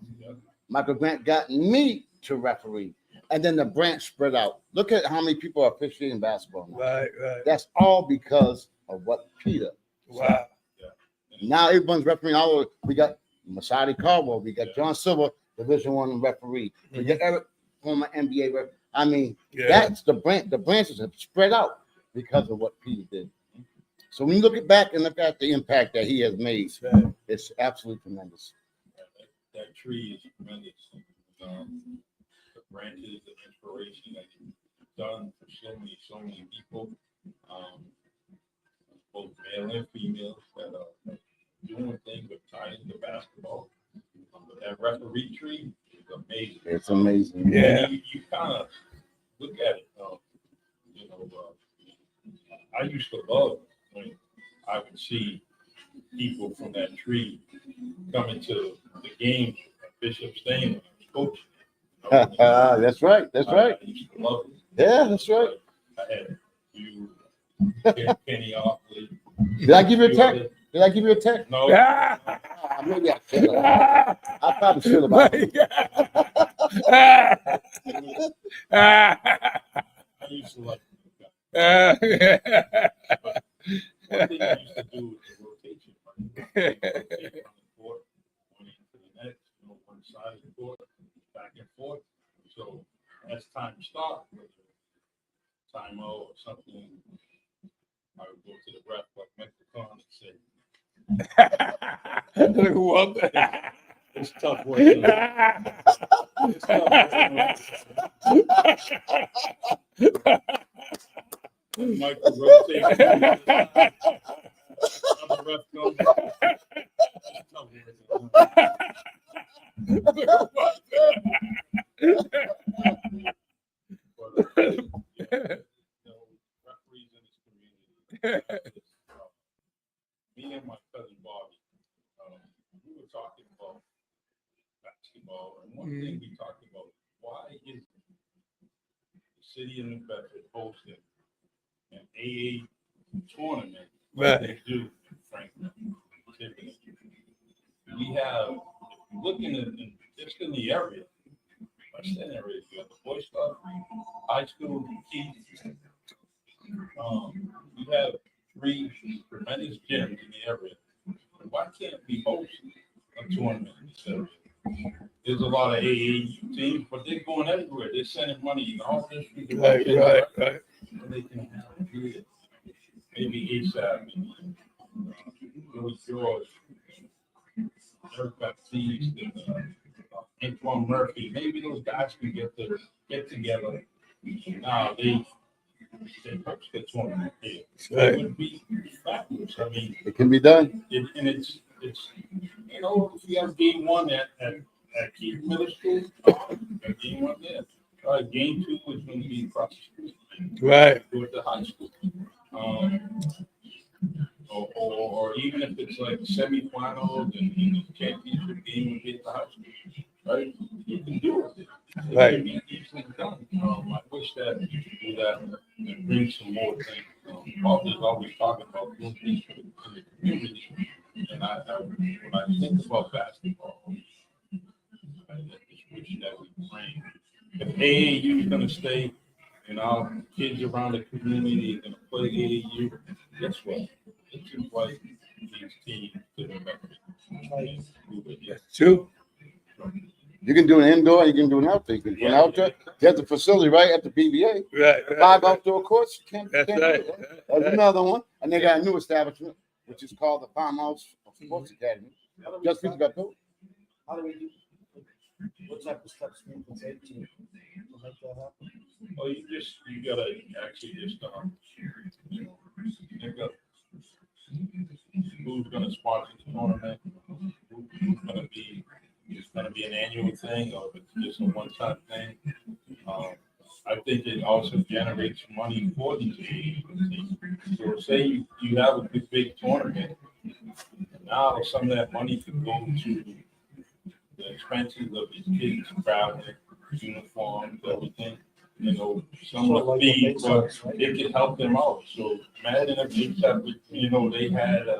Michael Grant got me to referee. And then the branch spread out. Look at how many people are officiating basketball now. Right. That's all because of what Peter. Wow. Now everyone's refereeing all over. We got Masadi Caldwell. We got John Silver, Division I referee. We got Eric, former NBA ref. I mean, that's the branch. The branches have spread out because of what Peter did. So when you look back and look at the impact that he has made, it's absolutely tremendous. That tree is tremendous. The branches, the inspiration that you've done for so many people, both male and females that are doing things with tying into basketball. That referee tree is amazing. It's amazing. Yeah. You kind of look at it. I used to love when I would see people from that tree coming to the games at Bishop Stain coach. That's right. I used to love it. Yeah, that's right. I had you, Kenny Oakley. Did I give you a text? No. Maybe I should have. I probably should have. I used to like that. One thing I used to do was rotation. Rotate from the court, going into the next, one side of the court, back and forth. So as time stopped, time out or something, I would go to the ref like Michael Conceicao and say, Look who walked. It's tough work. It's tough work. Michael rotates. Another ref comes. It's tough work. But, referees in this community. Me and my cousin Bobby, we were talking about basketball, and one thing we talked about, why is the city of New Bedford hosting an AA tournament like they do in Franklin? We have, if you're looking at just in the area, West End area, you have the Boy Scout, high school, kids. We have 3 tremendous gyms in the area. Why can't we host a tournament in this area? There's a lot of AA teams, but they're going everywhere. They're sending money in all districts. Right. And they can have it. Maybe ASAP, Louis George, Eric Baptiste, Antoine Murphy. Maybe those guys can get together. Now they host the tournament here. It would be fabulous. I mean, It can be done. and it's if you have game 1 at Keith Middle School, game 1 there. Game 2 is going to be across the street. Right. With the high school. Or even if it's like semifinals and the championship game would be at the high school, right? You can do it. It Right. can be easily done. I wish that we could do that and bring some more things. There's always talking about doing things for the community. And when I think about basketball, I just wish that we bring. If AAU is going to stay, kids around the community are going to play AAU, guess what? It's invite these teams to the record. That's true. You can do an indoor, you can do an outdoor. You can do an outdoor. There's a facility right at the BVA. Right. 5 outdoor courts. Can't That's do right. it. There's another one. And they got a new establishment, which is called the Farmhouse Sports Academy. Just people got built. How do we do? What type of steps we can take to make that happen? Oh, you gotta actually just, think of who's gonna sponsor the tournament, who's gonna be, it's gonna be an annual thing, or if it's just a one-time thing. I think it also generates money for these teams. So say you have a big tournament, now some of that money could go to the expenses of these kids, traveling, uniforms, everything. Some Sort of of like the what fees, makes but sense, right? it could help them out. So imagine if they had a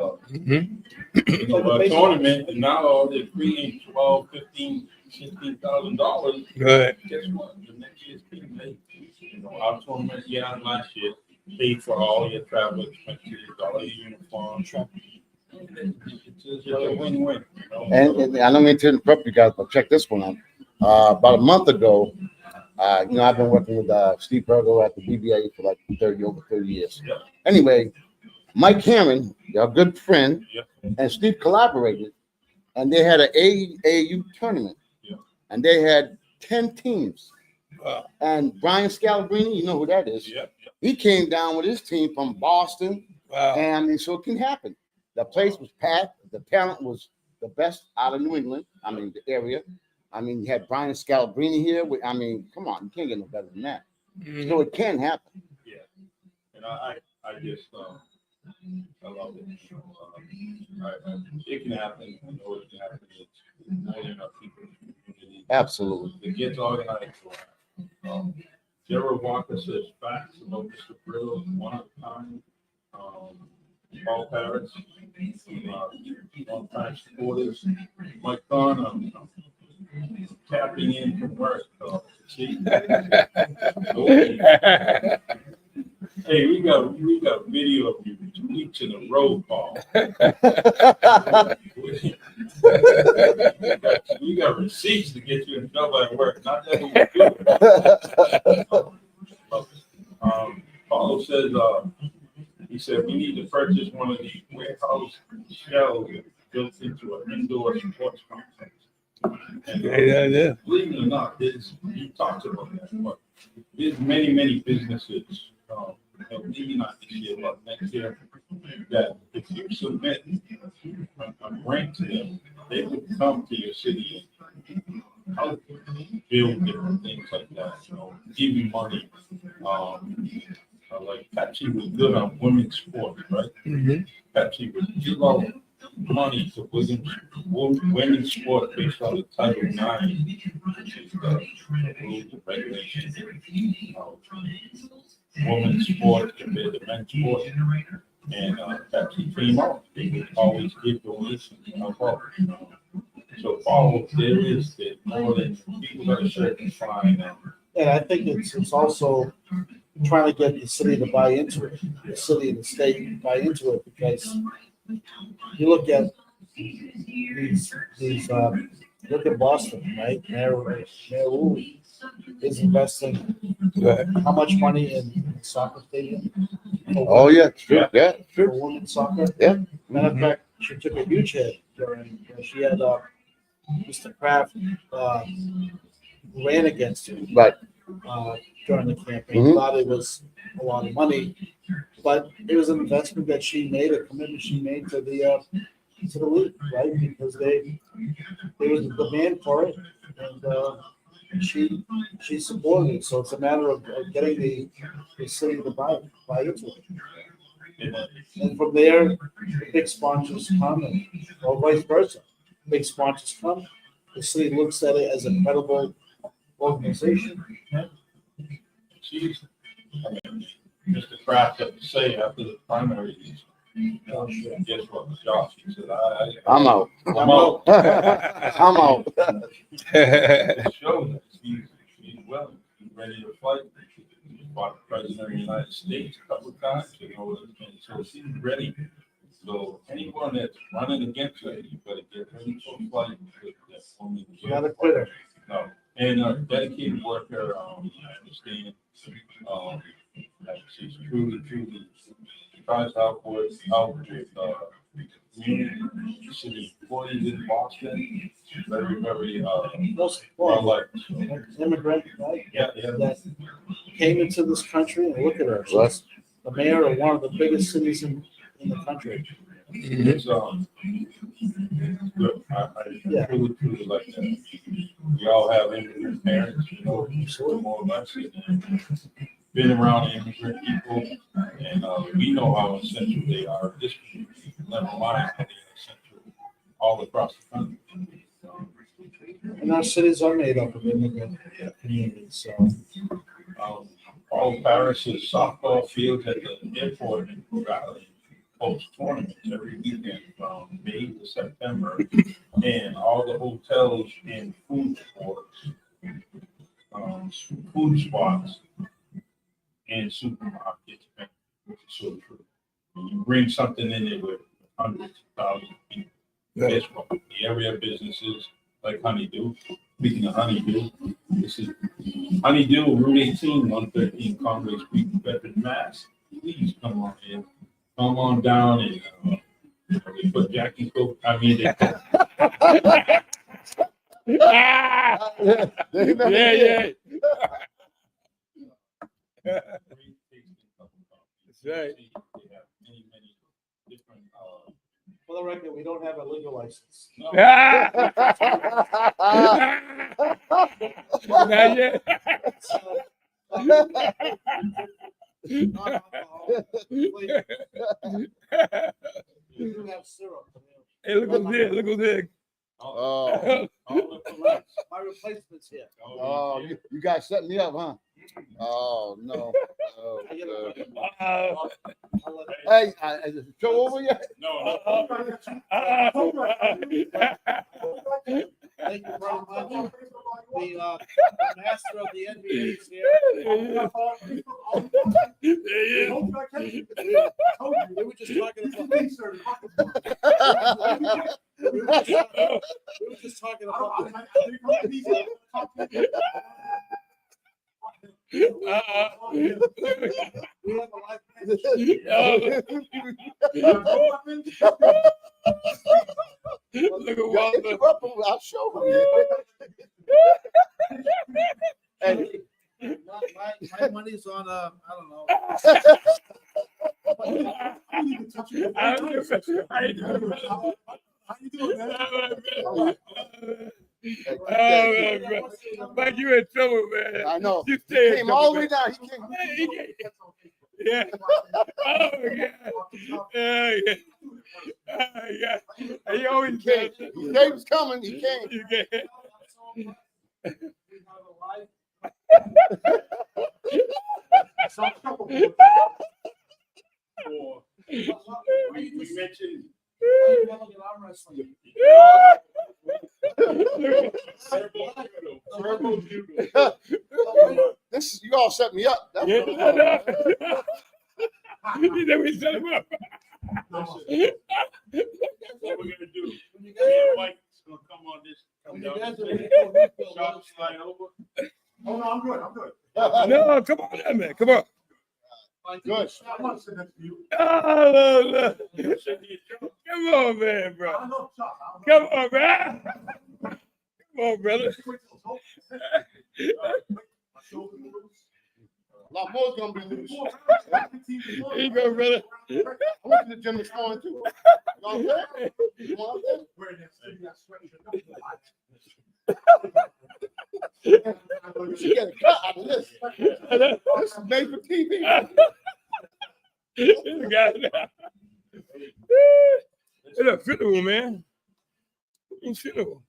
tournament and now they're creating $12,000, $15,000, $16,000. Right. Guess what? The next year's team, our tournament last year paid for all your travel expenses, all your uniforms. It's a win-win. And I don't mean to interrupt you guys, but check this one out. About a month ago, I've been working with Steve Bergo at the BBA for like over 30 years. Yep. Anyway, Mike Cameron, a good friend, Yep. and Steve collaborated, and they had an AAU tournament, Yep. and they had 10 teams. Wow. And Brian Scalabrine, you know who that is. Yep. He came down with his team from Boston, Wow. and so it can happen. The place was packed. The talent was the best out of New England. I mean, the area. I mean, you had Brian Scalabrine here. I mean, come on, you can't get no better than that. Mhm. So it can happen. Yeah. And I just, I love it. It can happen. I know it can happen. It's more than enough people in the community. Absolutely. It gets organized. Gerald Walker says facts about Mr. Brill one at a time. Paul Parrots, long-time supporters. Mike Conn, tapping in from work. See? Hey, we got video of you 2 weeks in a row, Paul. We got receipts to get you in trouble at work. Not that we do. Paulo says He said, we need to purchase one of these warehouse shells built into an indoor sports complex. And, Yeah. believe it or not, he talks about that, but there's many businesses, and maybe not this year, but next year, that if you submit a grant to them, they would come to your city and help build different things like that, give you money. Like Pepsi was good on women's sports, right? Pepsi would give out money to women's sport based on the Title IX, which is the rules and regulations of women's sport compared to men's sport. And Pepsi came out, they would always give donations to help out. So Paul, there's more than people that are certifying them. And I think it's also trying to get the city to buy into it, the city and the state to buy into it, because you look at these look at Boston, right? Mayor Wu is investing Right. how much money in soccer stadium? Oh, yeah, true. Yeah, For true. women's soccer. Yeah. Matter of fact, she took a huge hit during, she had Mr. Kraft ran against her Right. during the campaign. Thought it was a lot of money, but it was an investment that she made, a commitment she made to the league, right? Because there was a demand for it, and she supported it. So it's a matter of getting the city to buy into it. And from there, the big sponsors come, or vice versa. Big sponsors come, the city looks at it as a credible organization. She's, Mr. Kraft had to say after the primaries, guess what, Josh, he said, I'm out. I'm out. I'm out. It shows that he's willing, he's ready to fight. He fought the president of the United States a couple of times, and so she's ready. So anyone that's running against her, you better get ready for a fight. That woman is Not a quitter. No, and a dedicated worker, I understand, that she's truly tries to out with, community, city employees in Boston, very, Most well important, liked. immigrant, right? Yeah. That came into this country, and look at her. She's the mayor of one of the biggest cities in the country. It's, good. I truly like that. We all have immigrant parents, more or less. Been around immigrant people, and we know how essential they are. This community, never mind, how they are essential all across the country. And our cities are made up of immigrant communities, so. Paul Paris's softball fields at the airport in Raleigh host tournaments every weekend from May to September, and all the hotels and food spots and supermarkets, which is so true. When you bring something in there with hundreds of thousands of people, guess what? The area businesses like Honeydew. Speaking of Honeydew, this is Honeydew, Route 18, 113 Conway Street, Bedford, Mass. Please come on in. Come on down and they put Jack and Coke. I mean, they Yeah. great tasting cup of coffee. That's right. They have many different. For the record, we don't have a legal license. No, Not yet. Non-alcoholic. We do have syrup. Hey, look who's there. Look who's there. Oh, My replacement's here. oh, you guys set me up, huh? Oh, no. Oh, I get it. Uh, I'll let it- hey, is the show over yet? no. Thank you very much. The master of the NBA is here. We were just talking about. We were just talking about. We have a live. Look at Yeah, Walter. interrupt him, I'll show him. And My money's on, I don't know. How you doing? How you doing, man? Mike, you in trouble, man. I know. You He stay in came trouble, all the way man. down. He came. Yeah. Oh, yeah. Yeah, yeah. Yeah. He always He came. does. He said he was coming. He came. You can't. We mentioned verbal judo. This is, you all set me up. That's Yeah, what I'm no, no. talking You know we set him up. That's what we're gonna do. Me and Mike's gonna come on this. Come down this shop, slide over. Oh, no, I'm good. I'm good. about. No, come on, down, man. Come on. Good. I want to sit next to you. Oh, no. You said you jump. Come on, man, bro. I don't know, Chuck. I don't know. Come on, man. Come on, brother. My shoulder moves. A lot more's gonna be loose. Here you go, brother. I went to the gym this morning too. You know what I'm saying? You want that? Wearing that sitting that sweatshirt. You should get a cut out of this. This is made for TV. This guy now. It's a funeral, man. It's a funeral.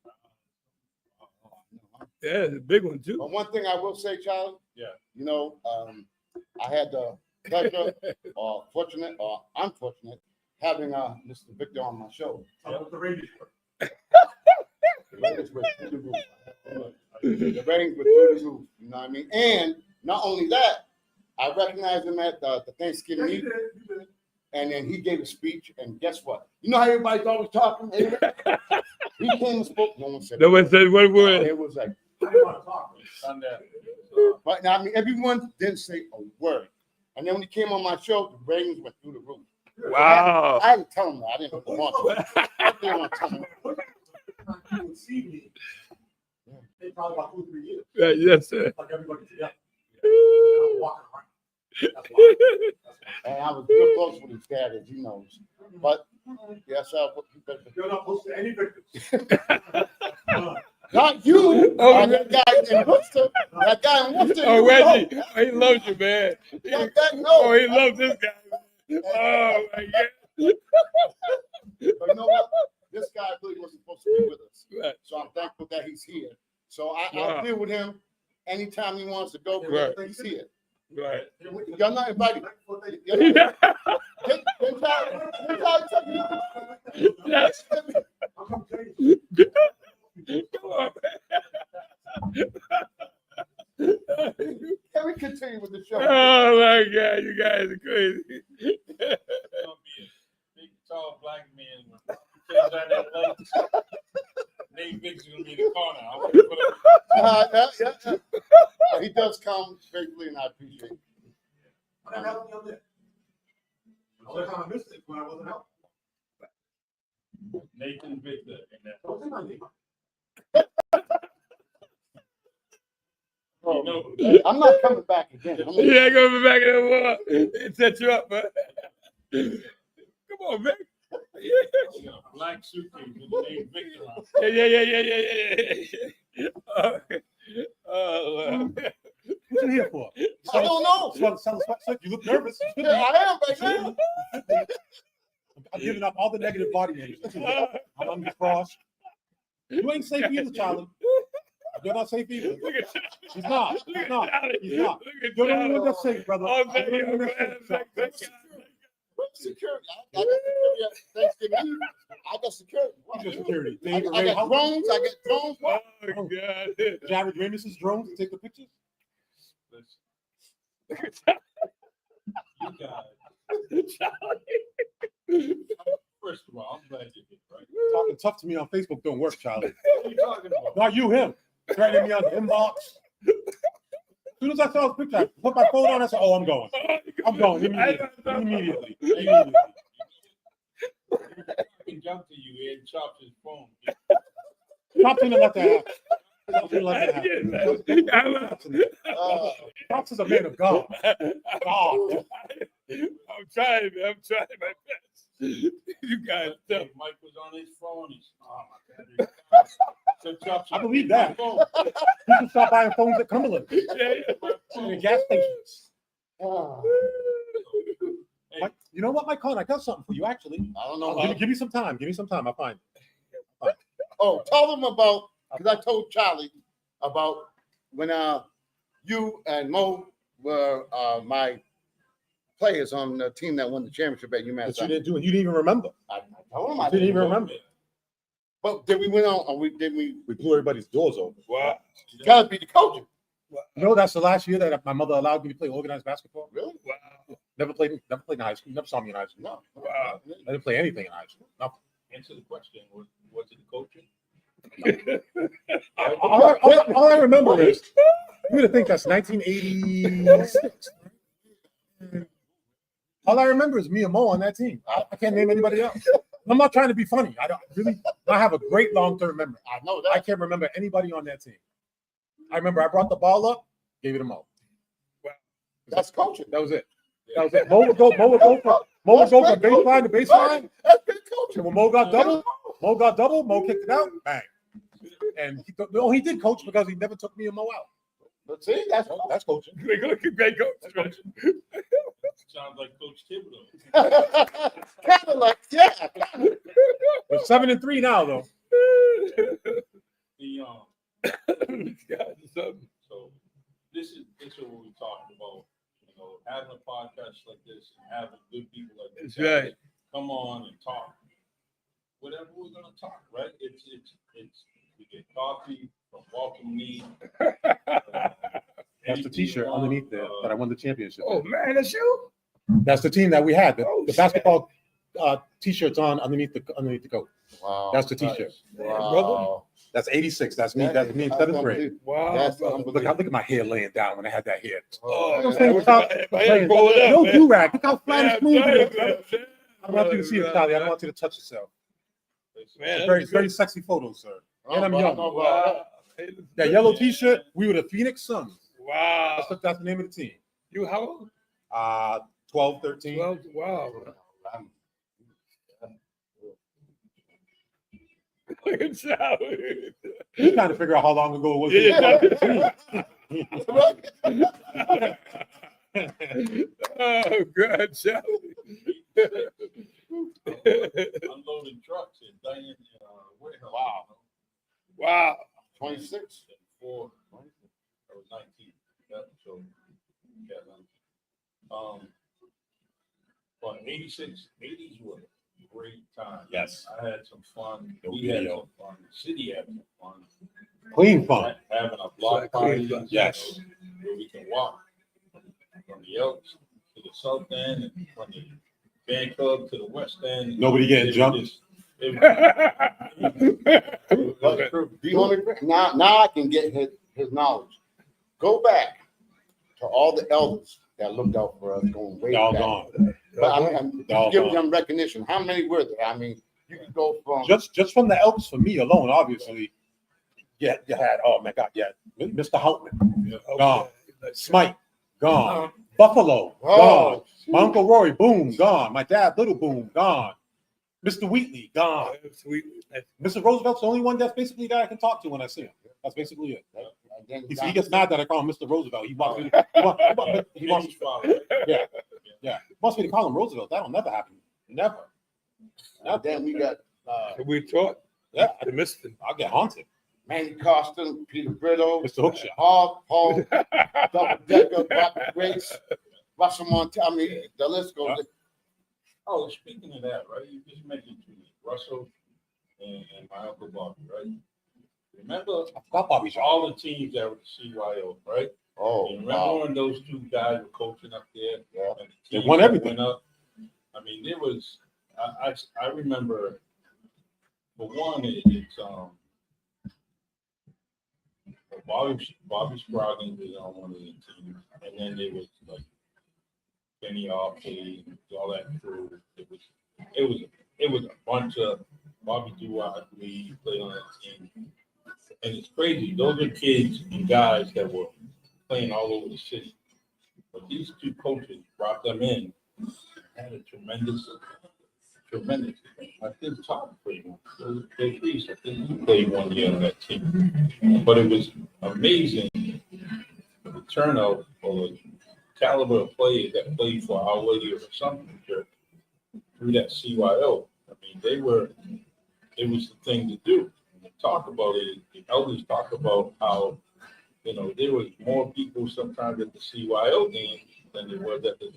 Yeah, it's a big one, too. But one thing I will say, Charlie. Yeah. You know, I had the pleasure, or fortunate, or unfortunate, having Mr. Victor on my show. The radio. The ratings were through the roof. The ratings were through the roof. You know what I mean? And not only that, I recognized him at the Thanksgiving meeting, and then he gave a speech. And guess what? You know how everybody's always talking? He came and spoke. No one said. No one said one word. It was like, I didn't want to talk. On that. but now, I mean, everyone didn't say a word. And then when he came on my show, the ratings went through the roof. Wow. I didn't tell him that. I didn't want to. I didn't want to tell him. You would see me. They probably about 2 or 3 years. Yes, sir. Like everybody together. I'm walking around. That's why. And I was real close with his dad, as he knows. But yes, You're not close to any victims. not you. Oh, That guy in Worcester. That guy in Worcester. Oh, you Reggie. know. Oh, he loves you, man. Not that, Oh, no. he loves this guy. Oh, my God. But you know what? This guy really wasn't supposed to be with us. Right. So I'm thankful that he's here. So Wow. I'll deal with him anytime he wants to go. Right. He's here. Right. Y'all not invited. Yeah. Then Tyler, Yes. I'll come tell you. Come on, can we continue with the show? Oh, my God. You guys are crazy. It's gonna be a big, tall black man. Kids out there like, Nate Vic's gonna be in the corner. I want to put up. Yeah. He does come faithfully, and I appreciate it. I'm not helping you on this. The only time I missed it when I wasn't helping. Nathan Victor in that. Don't say my name. You know, I'm not coming back again. Yeah, go back in the wall. It set you up, man. Come on, man. you got a black suitcase with the name Victor on it. Yeah. Oh, What you here for? I don't know. Sell sweatshirt. You look nervous. Yeah, I am right now. I'm giving up all the negative body language. I'm under the cross. You ain't safe either, Charlie. You're not safe either. look at He's not. He's not. Charlie. He's not. Look at You're the one Charlie. that's safe, brother. Oh, You're thank the you, one man. that's safe. Thank you. Security. I got security at Thanksgiving Eve. I got security. Who's your security? I David got Ray, drones. I get drones. Oh, God. Jared Ramos's drones to take the pictures. You guys. First of all, I'm glad you did right. Talking tough to me on Facebook don't work, Charlie. What are you talking about? Not you, him. Threatening me on the inbox. soon as I saw his picture, I put my phone on. I said, "Oh, I'm going. I'm going immediately." I can jump to you and chop his phone. Chops didn't let that happen. Chops didn't let that happen. Chops is a man of God. God. I'm trying, man. I'm trying my best. You guys, Hey, Mike was on his phone. He's, oh my God. So Chops, I believe my that. phone. You can stop buying phones at Cumberland yeah. and at gas stations. Hey, Mike, you know what, Mike Conn? I got something for you, actually. I don't know. Give me some time. Give me some time. I'll find it. Oh, tell them about, because I told Charlie about when you and Mo were my players on the team that won the championship at UMass. But you didn't do it. You didn't even remember. I told him I I didn't even remember. But did we win on? Or did we? We blew everybody's doors open. Wow. Gotta be the coach. You know, that's the last year that my mother allowed me to play organized basketball. Really? Wow. Never played in high school. Never saw me in high school. No. Wow. I didn't play anything in high school. Nothing. answer the question. Was it coaching? All I remember is you would think that's 1986. All I remember is me and Mo on that team. I can't name anybody else. I'm not trying to be funny. I have a great long-term memory. I know I that. can't remember anybody on that team. I remember I brought the ball up, gave it to Mo. That's coaching. That was it. Mo would go from baseline to baseline. That's good coaching. And when Mo got double, Mo kicked it out, bang. And he did coach because he never took me and Mo out. But see, that's That's coaching. Great coach. Sounds like Coach Thibodeau. kind of like, yeah. We're 7-3 now, though. The Something. so this is what we're talking about. You know, having a podcast like this and having good people like this That's right. come on and talk. Whatever we're gonna talk, right? It's we get coffee from Welcome Me. That's the T-shirt underneath there that I won the championship. Oh man, that's you. That's the team that we had. Oh, The basketball T-shirts on underneath the coat. Wow. That's the T-shirt. Wow. That's 86. That's me. That's me in 7th grade. Wow. That's brother. Look at my hair laying down when I had that hair. Oh, You know what I'm man, saying? Without my head rolled up, no man. do-rag. Look how flat and smooth it is. Man. I don't want you to see it, Charlie. I don't want you to touch yourself. Man, It's very sexy photo, sir. And I'm young. Wow. That yellow T-shirt, we were the Phoenix Suns. Wow. That's the name of the team. You how old? 12, 13. 12. Wow. Look at Charlie. He's trying to figure out how long ago it was. Oh, God, Charlie. Unloading trucks in Diane warehouse. Wow. Wow. 26. Before I was 19. Yeah, so yeah. But 86, 80s were a great time. Yes. I had some fun. No We had video. some fun. The city had some fun. Clean fun. Having a block Clean party. fun. Yes. Where we can walk from the Elks to the south end and from the band club to the west end. Nobody getting It was jumped. just- it was- But the only now I can get his knowledge. Go back to all the elders that looked out for us going way They're all back. gone. But I'm They're all give gone. them recognition. How many were there? I mean, you could go from Just from the Elks for me alone, obviously. Yeah, you had, oh my God, yeah. Mr. Houtman, gone. Smite, gone. Buffalo, Oh, gone. My Uncle Rory, boom, gone. My dad, Little Boom, gone. Mr. Wheatley, gone. Sweet. Mr. Roosevelt's the only one that's basically the guy I can talk to when I see him. That's basically it. and then He gets mad that I call him Mr. Roosevelt. He wants me to, he wants, He's father, right? he wants me to call him Roosevelt. That'll never happen. Never. And then we got We taught. Yeah, I missed it. I'll get haunted. Manny Costin, Peter Brito, Mr. Hookshot. Paul, Double Decker, Bobby Grace, Russell Montana. I mean, the list goes. Oh, speaking of that, right? You just mentioned to me, Russell and my Uncle Bobby, right? Remember I forgot Bobby Shaw. all the teams that were CYO, right? Oh, And remember wow. when those two guys were coaching up there? Yeah. And the They teams won that everything. went up? I mean, there was, I remember, for one, it's Bobby Scroggins was on one of the teams, and then there was like Benny Hartley, all that crew. It was a bunch of Bobby Duarte played on that team, and it's crazy. Those are kids and guys that were playing all over the city, but these two coaches brought them in, had a tremendous. I think Tom played one. Those Reese, I think he played 1 year on that team, but it was amazing the turnout for the caliber of players that played for Our Lady of Assumption Church through that CYO. I mean, it was the thing to do. And they talk about it, the elders talk about how, there was more people sometimes at the CYO game than there was at the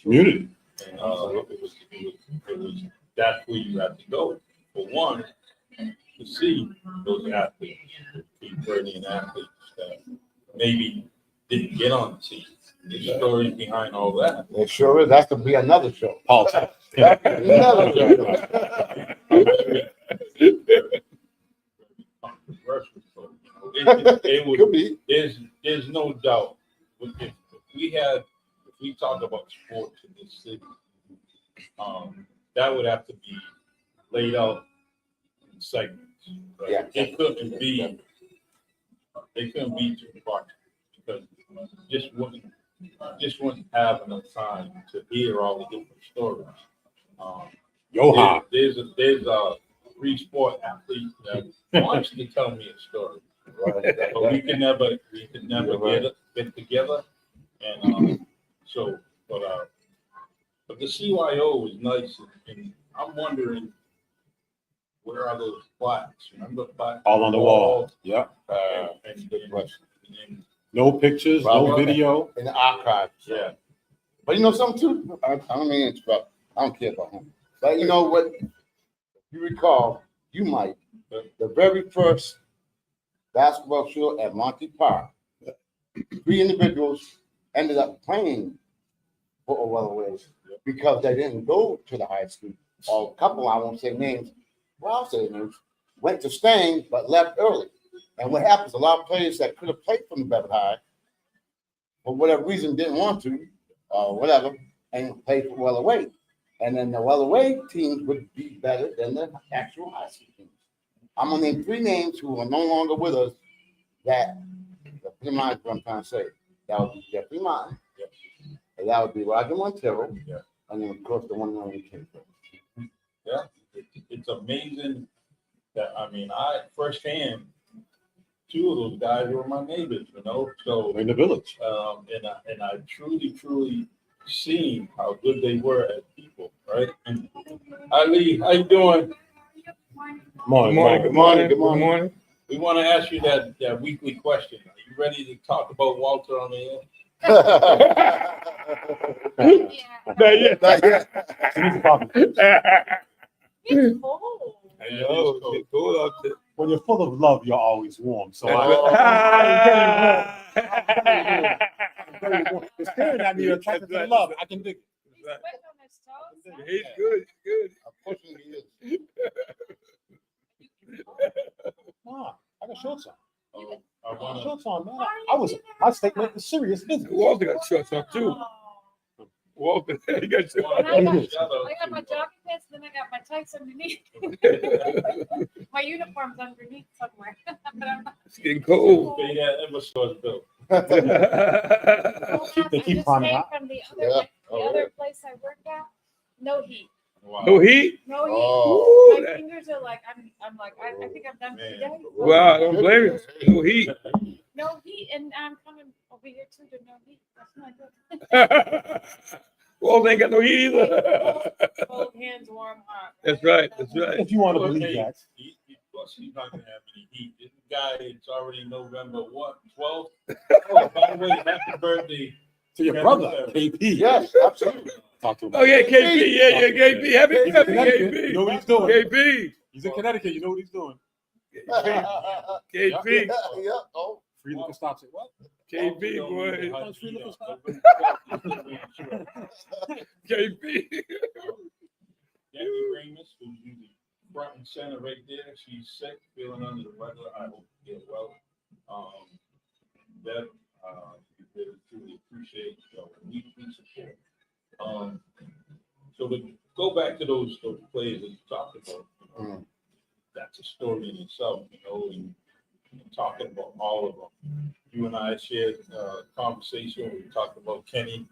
Community. And it was that's where you have to go. For one, to see those athletes, Keith Bradley athletes that maybe didn't get on the team. There's stories behind all that. It sure is. That could be another show. Politics. That could be another show. Controversial. So, it Could be. there's no doubt. If we talk about sports in this city, that would have to be laid out in segments. Right? Yeah. It couldn't be too much because just wouldn't have enough time to hear all the different stories. Johan. There's a free sport athlete that wants to tell me a story, Right. but we can never get together. And but the CYO is nice, and I'm wondering where are those plaques? Remember plaques? All on the wall. Yep. And No pictures, no Right. video. In the archives. yeah. But you know something too? I don't mean to interrupt. I don't care about him. But you know what? You recall, you might, the very first basketball show at Monty Park, 3 individuals ended up playing for Weatherways because they didn't go to the high school. Or a couple, I won't say names, well, I'll say names, went to Stang but left early. And what happens, a lot of players that could have played from the Beverly High, for whatever reason, didn't want to, or whatever, and played for Weatherways. And then the Weatherways teams would be better than the actual high school teams. I'm gonna name 3 names who are no longer with us that pretty much what I'm trying to say. That would be Jeffrey Martin. And that would be Roger Montero. Yeah. And then of course the one and only King. Yeah, it's amazing that I firsthand, 2 of those guys were my neighbors, So In the village. and I truly seen how good they were as people, right? And Ali, how you doing? Come on, Good morning, come good morning, Good morning. good morning. We want to ask you that weekly question. Are you ready to talk about Walter on the air? Not yet. It's cold. I know, it's cold out there. When you're full of love, you're always warm. So it's staring at me, you're attracted to the love. I can dig it. He's wet on his toes. He's good, he's good. Unfortunately, he is. Nah, I got shorts on. I I got want to. shorts on, man. My statement is serious business. Walter got shorts on too. Oh. Walter, he got shorts And I got my jogging pants, then I got my tights underneath. My uniform's underneath somewhere. But I'm not. It's getting cold. They had ever stores built. They keep I climbing just up. came from the Yeah. other place I worked at, no heat. Wow. No heat? No heat. Oh, Ooh, My fingers are like, I'm like, I think I'm done for the day. wow, don't blame you. No heat. No heat, and I'm coming over here too to no heat. That's not good. Walter ain't got no heat either. Cold hands, warm heart. That's right, that's right. If you want to Well, believe hey, that. Plus, he's not gonna have any heat. This guy, it's already November 12th. Oh, by the way, happy birthday. To your brother, KP. yes, absolutely. Talk to him. Oh, yeah, KP, yeah, KP. Happy He's in happy Connecticut. You know KP. what he's doing. KP. He's in Connecticut. You know what he's doing. KP. Yeah, oh. Free liquor stops at what? KP, boy. KP. Debbie Ramus, who's usually front and center right there, she's sick, feeling under the weather. I hope you get well. That, we really truly appreciate, we support. So to go back to those plays that you talked about, that's a story in itself, and talking about all of them. You and I shared a conversation, we talked about Kenny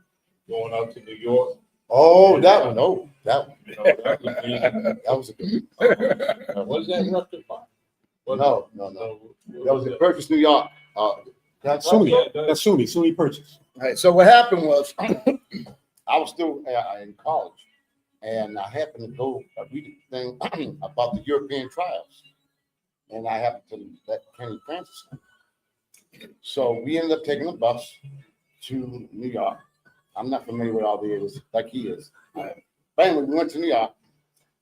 going out to New York. Oh, that one. Oh, that one. That was amazing. That was a good one. Was that rectified? No. That was in Purchase, New York. That's Oh, SUNY. yeah, That's SUNY Purchase. All right, so what happened was I was still in college, and I happened to go read a thing about the European trials, and I happened to let Kenny Francis know. So we ended up taking a bus to New York. I'm not familiar with all the areas like he is. But anyway, we went to New York,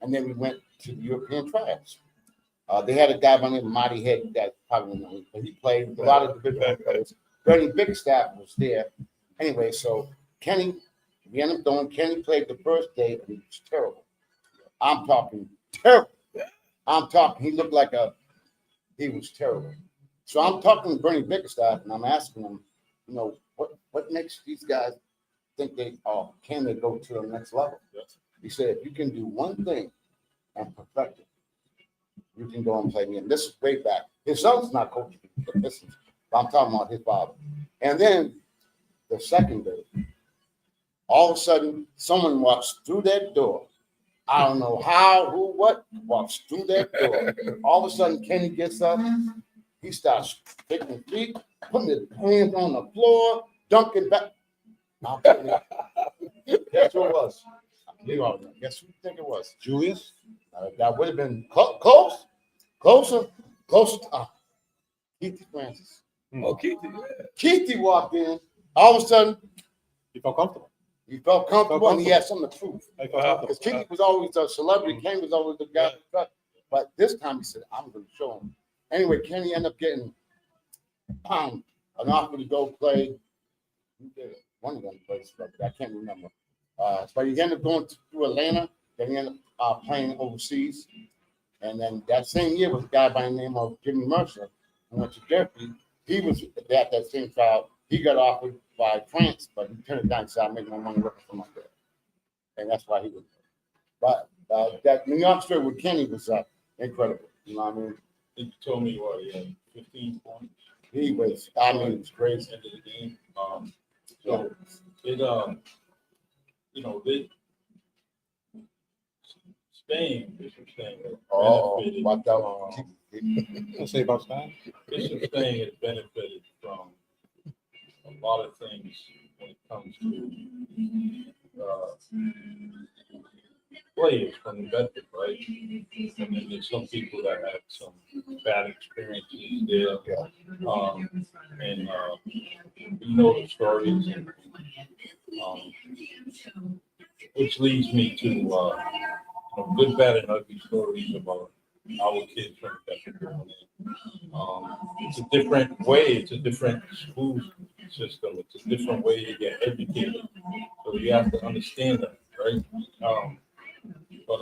and then we went to the European trials. They had a guy by the name of Marty Head that probably know, but he played with a lot of the big players. Bernie Bigstaff was there. Anyway, so Kenny, we ended up doing, Kenny played the first day, and it was terrible. I'm talking terrible. He looked like he was terrible. So I'm talking to Bernie Bigstaff, and I'm asking him, what makes these guys think can they go to the next level? He said, if you can do one thing and perfect it, you can go and play me. And this is way back. His son's not coaching, but this is, I'm talking about his father. And then the second day, all of a sudden, someone walks through that door. I don't know how, who, what, walks through that door. All of a sudden, Kenny gets up. He starts kicking feet, putting his hands on the floor, dunking back. I'm telling you, guess who it was? Guess who you think it was? Julius? That would have been closer to Keithy Francis. Okay. Keithy walked in. All of a sudden, You felt comfortable. he felt comfortable and he had something to prove. I felt comfortable. Because Keithy was always a celebrity. Kenny was always the guy. But this time he said, I'm going to show him. Anyway, Kenny ended up getting an offer to go play. One of them places, but I can't remember. But he ended up going to Atlanta. Then he ended up playing overseas. And then that same year was a guy by the name of Jimmy Mercer who went to Derby. He was at that same trial. He got offered by France, but he turned it down and said, I'm making my money working from up there. And that's why he was. But that New York story with Kenny was incredible. You know what I mean? You told me what, he had 15 points. He was, I mean, it was crazy. End of the game. So it Spain, Bishop Spain. Oh, watch out. Let's say about Spain. Bishop Spain has benefited from a lot of things when it comes to players from the veteran, right? And then there's some people that had some bad experiences there. And we know the stories, and, which leads me to good, bad, and ugly stories about our kids from the veteran. It's a different way. It's a different school system. It's a different way to get educated. So you have to understand that, right? But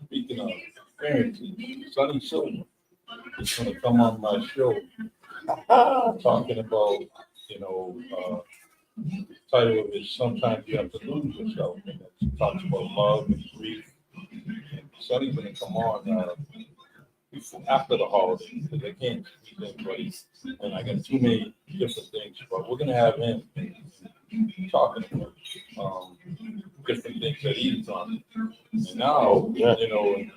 speaking of experiences, Sonny Silver is going to come on my show talking about, the title of it is Sometimes You Have to Lose Yourself. And it talks about love and grief. And Sonny's going to come on after the holidays because I can't speak to anybody. And I got too many different things. But we're going to have him talking about different things that he's done. And now, and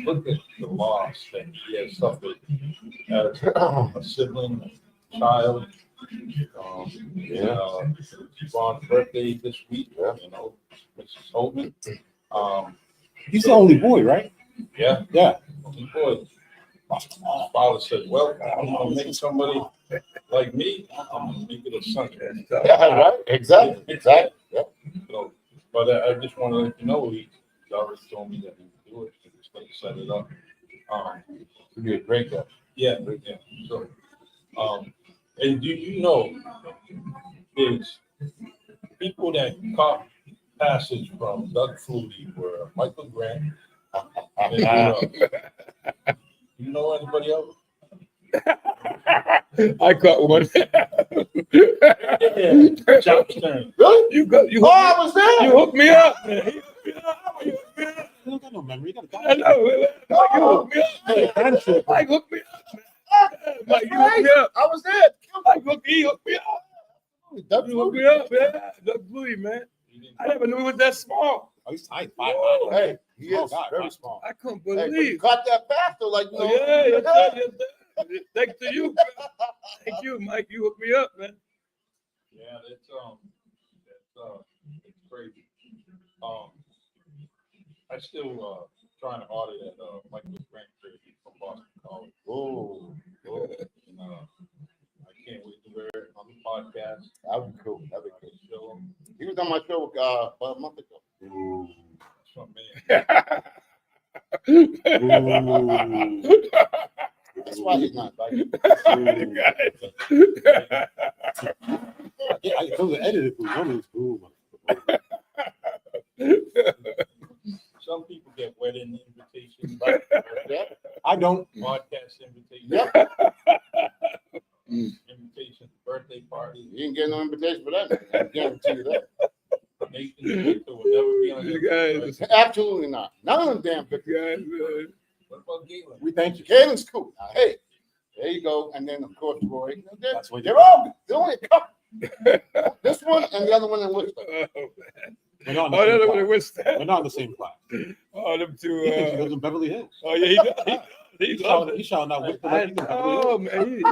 look at the loss that he has suffered as a sibling, a child. Yvonne's birthday this week, Mrs. Holtman. He's the only boy, right? Yeah. Only boy. His father said, well, I'm going to make somebody like me, I'm going to make it a son. Right? Exactly. Yep. So, but I just want to let you know, he already told me that he would do it. He was going to set it up. It'd be a great guy. Yeah. So, and do you know, is people that caught passage from Doug Flutie were Michael Grant. And, you know anybody else? I caught one. Yeah, Chop's turn. Really? You got you. Oh, I was there. You hooked me up, man. You hooked me up. You hooked me up. You don't got no memory. You got I know. Man. Mike, you hooked me up. Hey, Man. handshake. Mike hooked me up. Man. Mike, you hooked me up. I was there. Mike he hooked me up. That's You hooked me up, man. Doug Flutie, man. I never knew he was that small. Oh, he's tight. 5'9". Hey, he Oh, is God, very God. small. I couldn't Hey, but you believe. caught that pass though, like, you Oh, know. yeah, yes, sir, yes, sir. Thanks to you. Thank you, Mike. You hooked me up, man. Yeah, it's crazy. I still trying to order that Michael Grant jersey from Boston College. Oh, And, I can't wait to wear it on the podcast. that would be cool. That'd be cool. Show 'em. He was on my show about a month ago. That's my man. That's why he's not invited. Yeah, it was edited. Normally it's boo. Some people get wedding invitations, Yeah. I don't. podcast invitations, Yep. invitations, birthday parties. You didn't get no invitation for that. I guarantee you that. Nathan Victor will never be on You his guys, Absolutely not. None of them damn you pictures. guys, What about Galen? We thank you. Caden's cool. Now, hey, there you go. And then of course Roy. That's what They're all they're only a couple. This one and the other one in Worcester. oh, We're not in oh, the that's same what it class. was. We're not in the same class. Oh, them two. He thinks he lives in Beverly Hills. Oh, yeah, he does. He loves it. He's shouting out Worcester I like he's in Beverly Hills. know, man.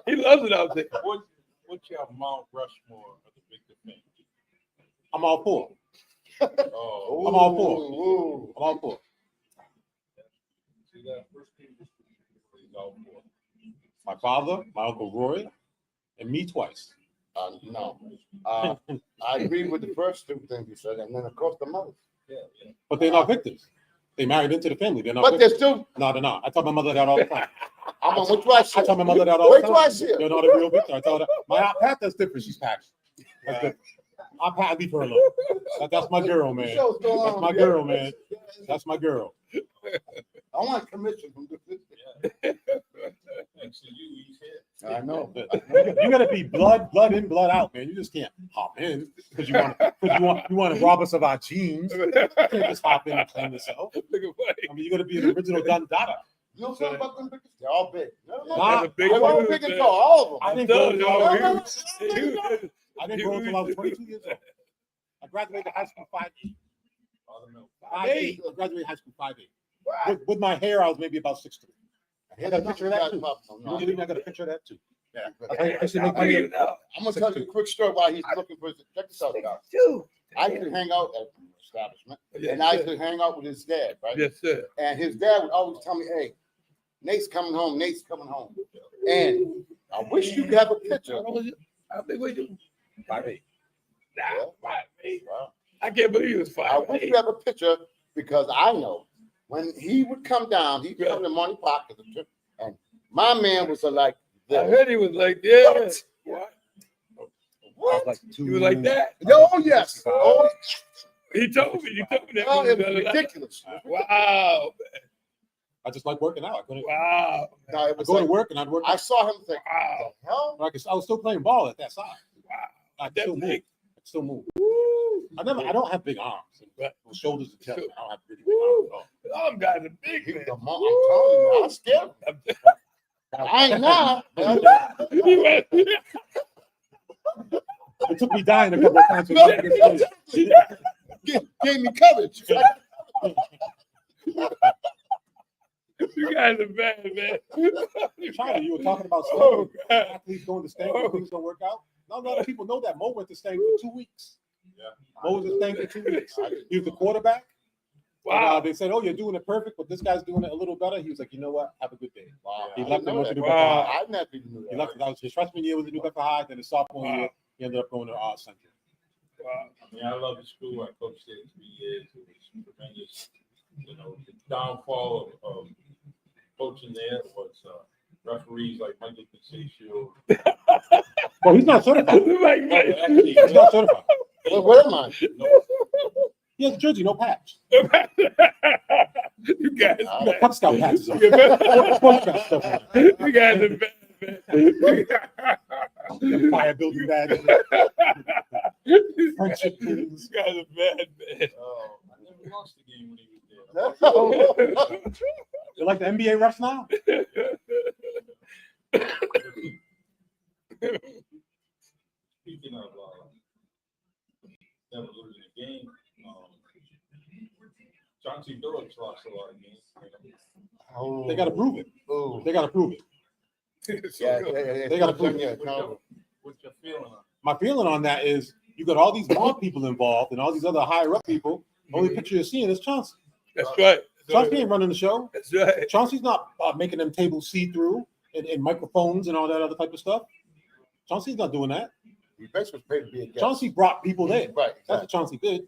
He loves it out there. What's your Mount Rushmore of the Victor family? I'm all for it. Oh, I'm all for it. Ooh. I'm all for it. see that? He's all for it. My father, my Uncle Roy, and me twice. No. I agree with the first two things you said, and then of course the mother. Yeah, yeah. But they're not victims. They married into the family. They're not But they're victims. still. No, they're not. I tell my mother that all the time. I'm on. Wait till I see. I tell my mother that all Wait the till I time. see it. They're not a real victim. I tell her, my Aunt Pat, that's different. She's passionate. That's different. Aunt Pat, leave her alone. That's my girl, man. Show's going That's on, my yeah. girl, man. That's my girl. I want commission from this. Next to you, he's here. I know. You gotta be blood in, blood out, man. You just can't hop in because you want to rob us of our genes. You can't just hop in and claim yourself. Look at what I mean, you gotta be an original Don Dada. You know something about them pictures? They're all big. No, no, Nah, no. a big They're all dude, big and man. tall, all of them. I didn't No, grow until I no, was- I didn't grow until I was 22 years old. I graduated high school 5'8". Father Milk. 5'8". I graduated high school 5'8". With my hair, I was maybe about 6'3". I got a picture of that too. No, You believe me? I got a picture of that too. Yeah. I used to make I videos. mean, no. I'm gonna tell you a quick story while he's looking for his. Check this out, guys. Dude. I used to hang out at an establishment, Yes, and I used sir. to hang out with his dad, right? Yes, sir. And his dad would always tell me, "Hey, Nate's coming home. Nate's coming home." And I wish you could have a picture. How big were you? 5'8". Nah, 5'8". Wow. I can't believe he was I wish 5'8". you have a picture because I know when he would come down, he'd come to Monty Park, and my man was like I this. heard he was like, yeah. What? What? What? Like He was like that. Oh yes. Oh, He told me. You told me that. oh, it was the other night. ridiculous. Wow. I just like working out. I couldn't. Wow. No, it I was go to like, work and I'd work. I saw him think, Wow. the hell? I was still playing ball at that size. Wow. I could still move. Definitely. I could still move. Woo. I don't have big arms. Right. Shoulders and chest. Sure. I don't have really big arms at all. All them guys are big, He man. was a mom. I'm telling you, I was scared. I ain't now. It took me dying a couple of times. To Gave me courage. You guys are bad, man. China, you were talking about Oh, Stanford. God. Athletes going to Stanford, things don't work out. Not a lot of people know that Mo went to Stanford for 2 weeks. Yeah. Mo was at Stanford 2 weeks. He was the quarterback. Wow. And, they said, "Oh, you're doing it perfect, but this guy's doing it a little better." He was like, "You know what? Have a good day." Wow. He left and went to New Wow. Bedford High. I never even knew He that. left. His freshman year was at New Bedford High. Then his sophomore Wow. year, he ended up going to Central. Wow. I mean, I love the school. I coached there 3 years. It was tremendous. You know, the downfall of coaching there was referees like Michael Conceicao. Well, he's not certified. Like, Actually, He's not certified. Where am I? He has a jersey, no patch. you guys, You got Cub Scout patches on. You got Boy Scout stuff on. you guys are bad, man. The fire building badge. Friendship You rings. guys are bad, man. Oh, I never lost the game when he was there. You like the NBA refs now? Speaking of never losing a game, Chauncey Billups lost a lot of games. Oh. They got to prove it. Oh. They got to prove it. Yeah, They gotta prove yeah, it. What's your feeling on My feeling on that is you got all these mob people involved and all these other higher up people. Only picture you're seeing is Chauncey. That's right. Chauncey ain't running the show. That's right. Chauncey's not making them tables see through and microphones and all that other type of stuff. Chauncey's not doing that. He basically was paid to be a guest. Chauncey brought people there. Right. That's what Chauncey did.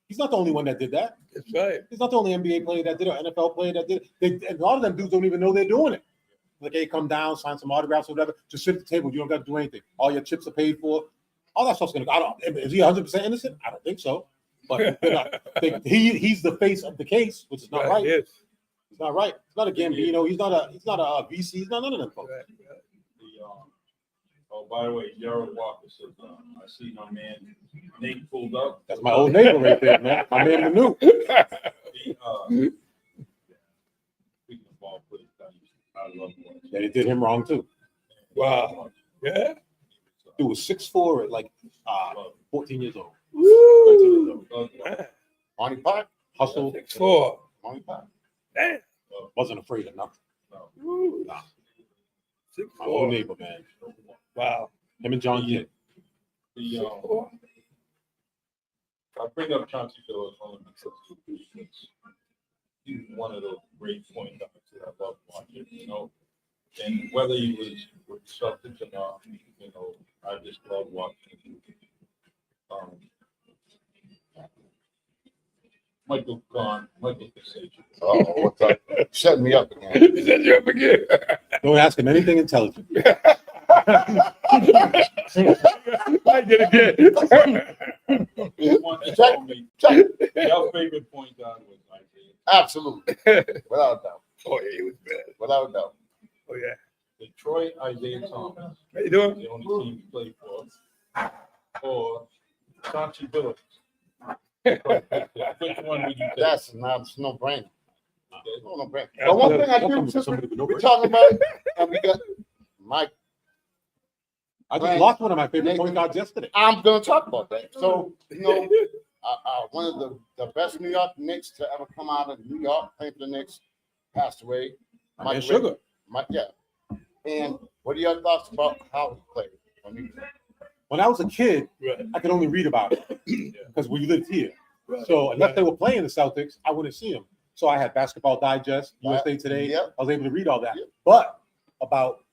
He's not the only one that did that. That's right. He's not the only NBA player that did it, or NFL player that did it. And a lot of them dudes don't even know they're doing it. Like, hey, come down, sign some autographs or whatever. Just sit at the table. You don't got to do anything. All your chips are paid for. All that stuff's gonna go. Is he 100% innocent? I don't think so. But he's the face of the case, which is not right. Yes. It's not right. It's not a Gambino. He's not a VC. He's not none of them folks. Right. oh, by the way, Gerald Walker says, I see my man Nate pulled up. That's my old neighbor right there, man. My man Manu. Speaking of ball players, I love him. Yeah, they did him wrong too. Wow. Yeah. Dude was 6'4" at like 14 years old. Woo. Man. Monty Park. Hustle. 6'4". Monty Park. Damn. Wasn't afraid of nothing. Woo. Nah. My old 6'4". neighbor, man. Wow. Him and John Kidd. I bring up Chauncey Billups only because he's one of those great point guards that I love watching, you know. And whether he was with the Celtics or not, you know, I just love watching him. Michael Conceicao. Oh, what's up? Shut me up again. Is that you up again? Don't ask him anything intelligent. I did it again. One that told me your favorite point guard was Isaiah. Absolutely. Without a doubt. Oh, yeah, he was bad. Without a doubt. Oh, yeah. Detroit, Isaiah Thomas. How you doing? The only team he played for. Or Chauncey Billups. Which one would you take? That's no brainer. Okay. No brainer. But one thing I do, since Somebody with no we're brain. talking about, and we got Mike. I just lost one of my favorite point guards yesterday. I'm going to talk about that. So, you know, one of the best New York Knicks to ever come out of New York, playing for the Knicks, passed away. My man Sugar. Yeah. And what are your thoughts about how he played? When I was a kid, Right. I could only read about it because we lived here. Right. So unless Right. they were playing the Celtics, I wouldn't see them. So I had Basketball Digest, USA Today. Yep. I was able to read all that. Yep. But about,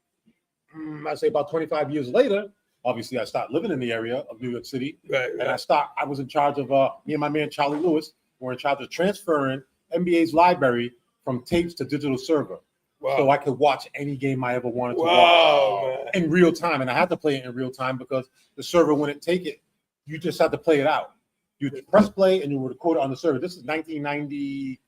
I'd say about 25 years later, obviously I started living in the area of New York City. Right. And I was in charge of, me and my man Charlie Lewis were in charge of transferring NBA's library from tapes to digital server. Wow. So I could watch any game I ever wanted to watch Wow, man. in real time. And I had to play it in real time because the server wouldn't take it. You just had to play it out. You press play and you would record it on the server. This is 1990,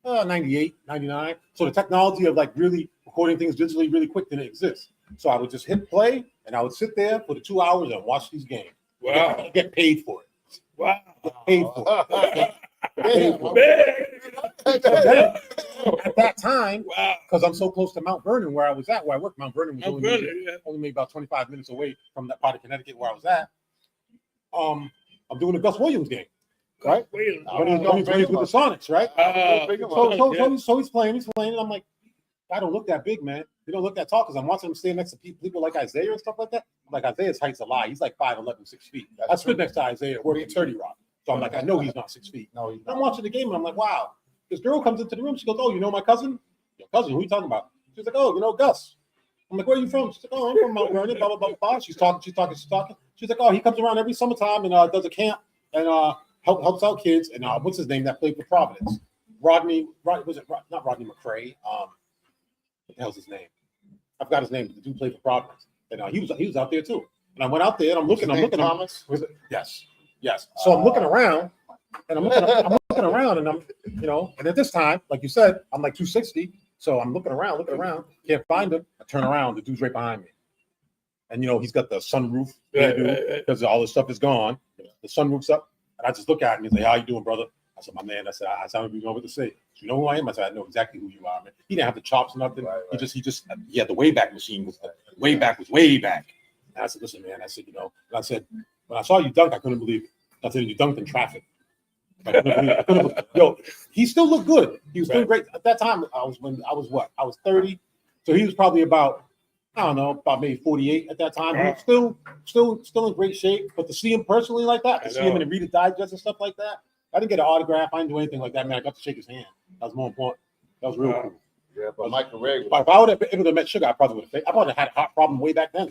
98, 99. So the technology of like really recording things digitally really quick didn't exist. So I would just hit play and I would sit there for the 2 hours and watch these games. Wow. Get paid for it. Wow. Get paid for it. Get paid for it. Man. So then, at that time, Wow. because I'm so close to Mount Vernon where I was at, where I worked, Mount Vernon was I'm only brother, maybe, yeah. only maybe about 25 minutes away from that part of Connecticut where I was at. I'm doing the Gus Williams game, right? Wait a When minute. he's with the Sonics, right? Yeah. So he's playing, and I'm like, I don't look that big, man. They don't look that tall because I'm watching him stand next to people like Isaiah and stuff like that. I'm like, Isaiah's height's a lie. He's like 5'11", 6 feet. I stood next to Isaiah working 30 Rock. So I'm like, I know he's not 6 feet. No, he's I'm not. watching the game and I'm like, wow. This girl comes into the room. She goes, oh, you know my cousin? Your cousin? Who are you talking about? She's like, oh, you know Gus. I'm like, where are you from? She's like, oh, I'm from Mount Vernon, blah, blah, blah, blah. She's talking. She's like, oh, he comes around every summertime and does a camp and helps out kids. And what's his name that played for Providence? Not Rodney McCray. What the hell's his name? I forgot his name. The dude played for Providence. And he was out there too. And I went out there and I'm looking. Thomas. Yes. So I'm looking around and I'm looking looking around, and I'm, and at this time, like you said, I'm like 260, so I'm looking around, can't find him. I turn around, the dude's right behind me, and he's got the sunroof because all the stuff is gone. The sunroof's up, and I just look at him. He's like, "How you doing, brother?" I said, "My man." I said, "I don't even know what to say. You know who I am?" I said, "I know exactly who you are, man." He didn't have the chops or nothing. Right. He had the Wayback Machine. Way back. And I said, "Listen, man." I said, and I said, when I saw you dunk, I couldn't believe it. I said, "You dunked in traffic." I couldn't believe it. Yo, he still looked good. He was still great at that time. I was 30, so he was probably about, I don't know, about maybe 48 at that time. He was still in great shape. But to see him personally like that, to see him in the Reader's Digest and stuff like that, I didn't get an autograph. I didn't do anything like that, man. I got to shake his hand. That was more important. That was real cool. Yeah, but Michael Ray. If I would have been able to met Sugar, I probably would have had a heart problem way back then.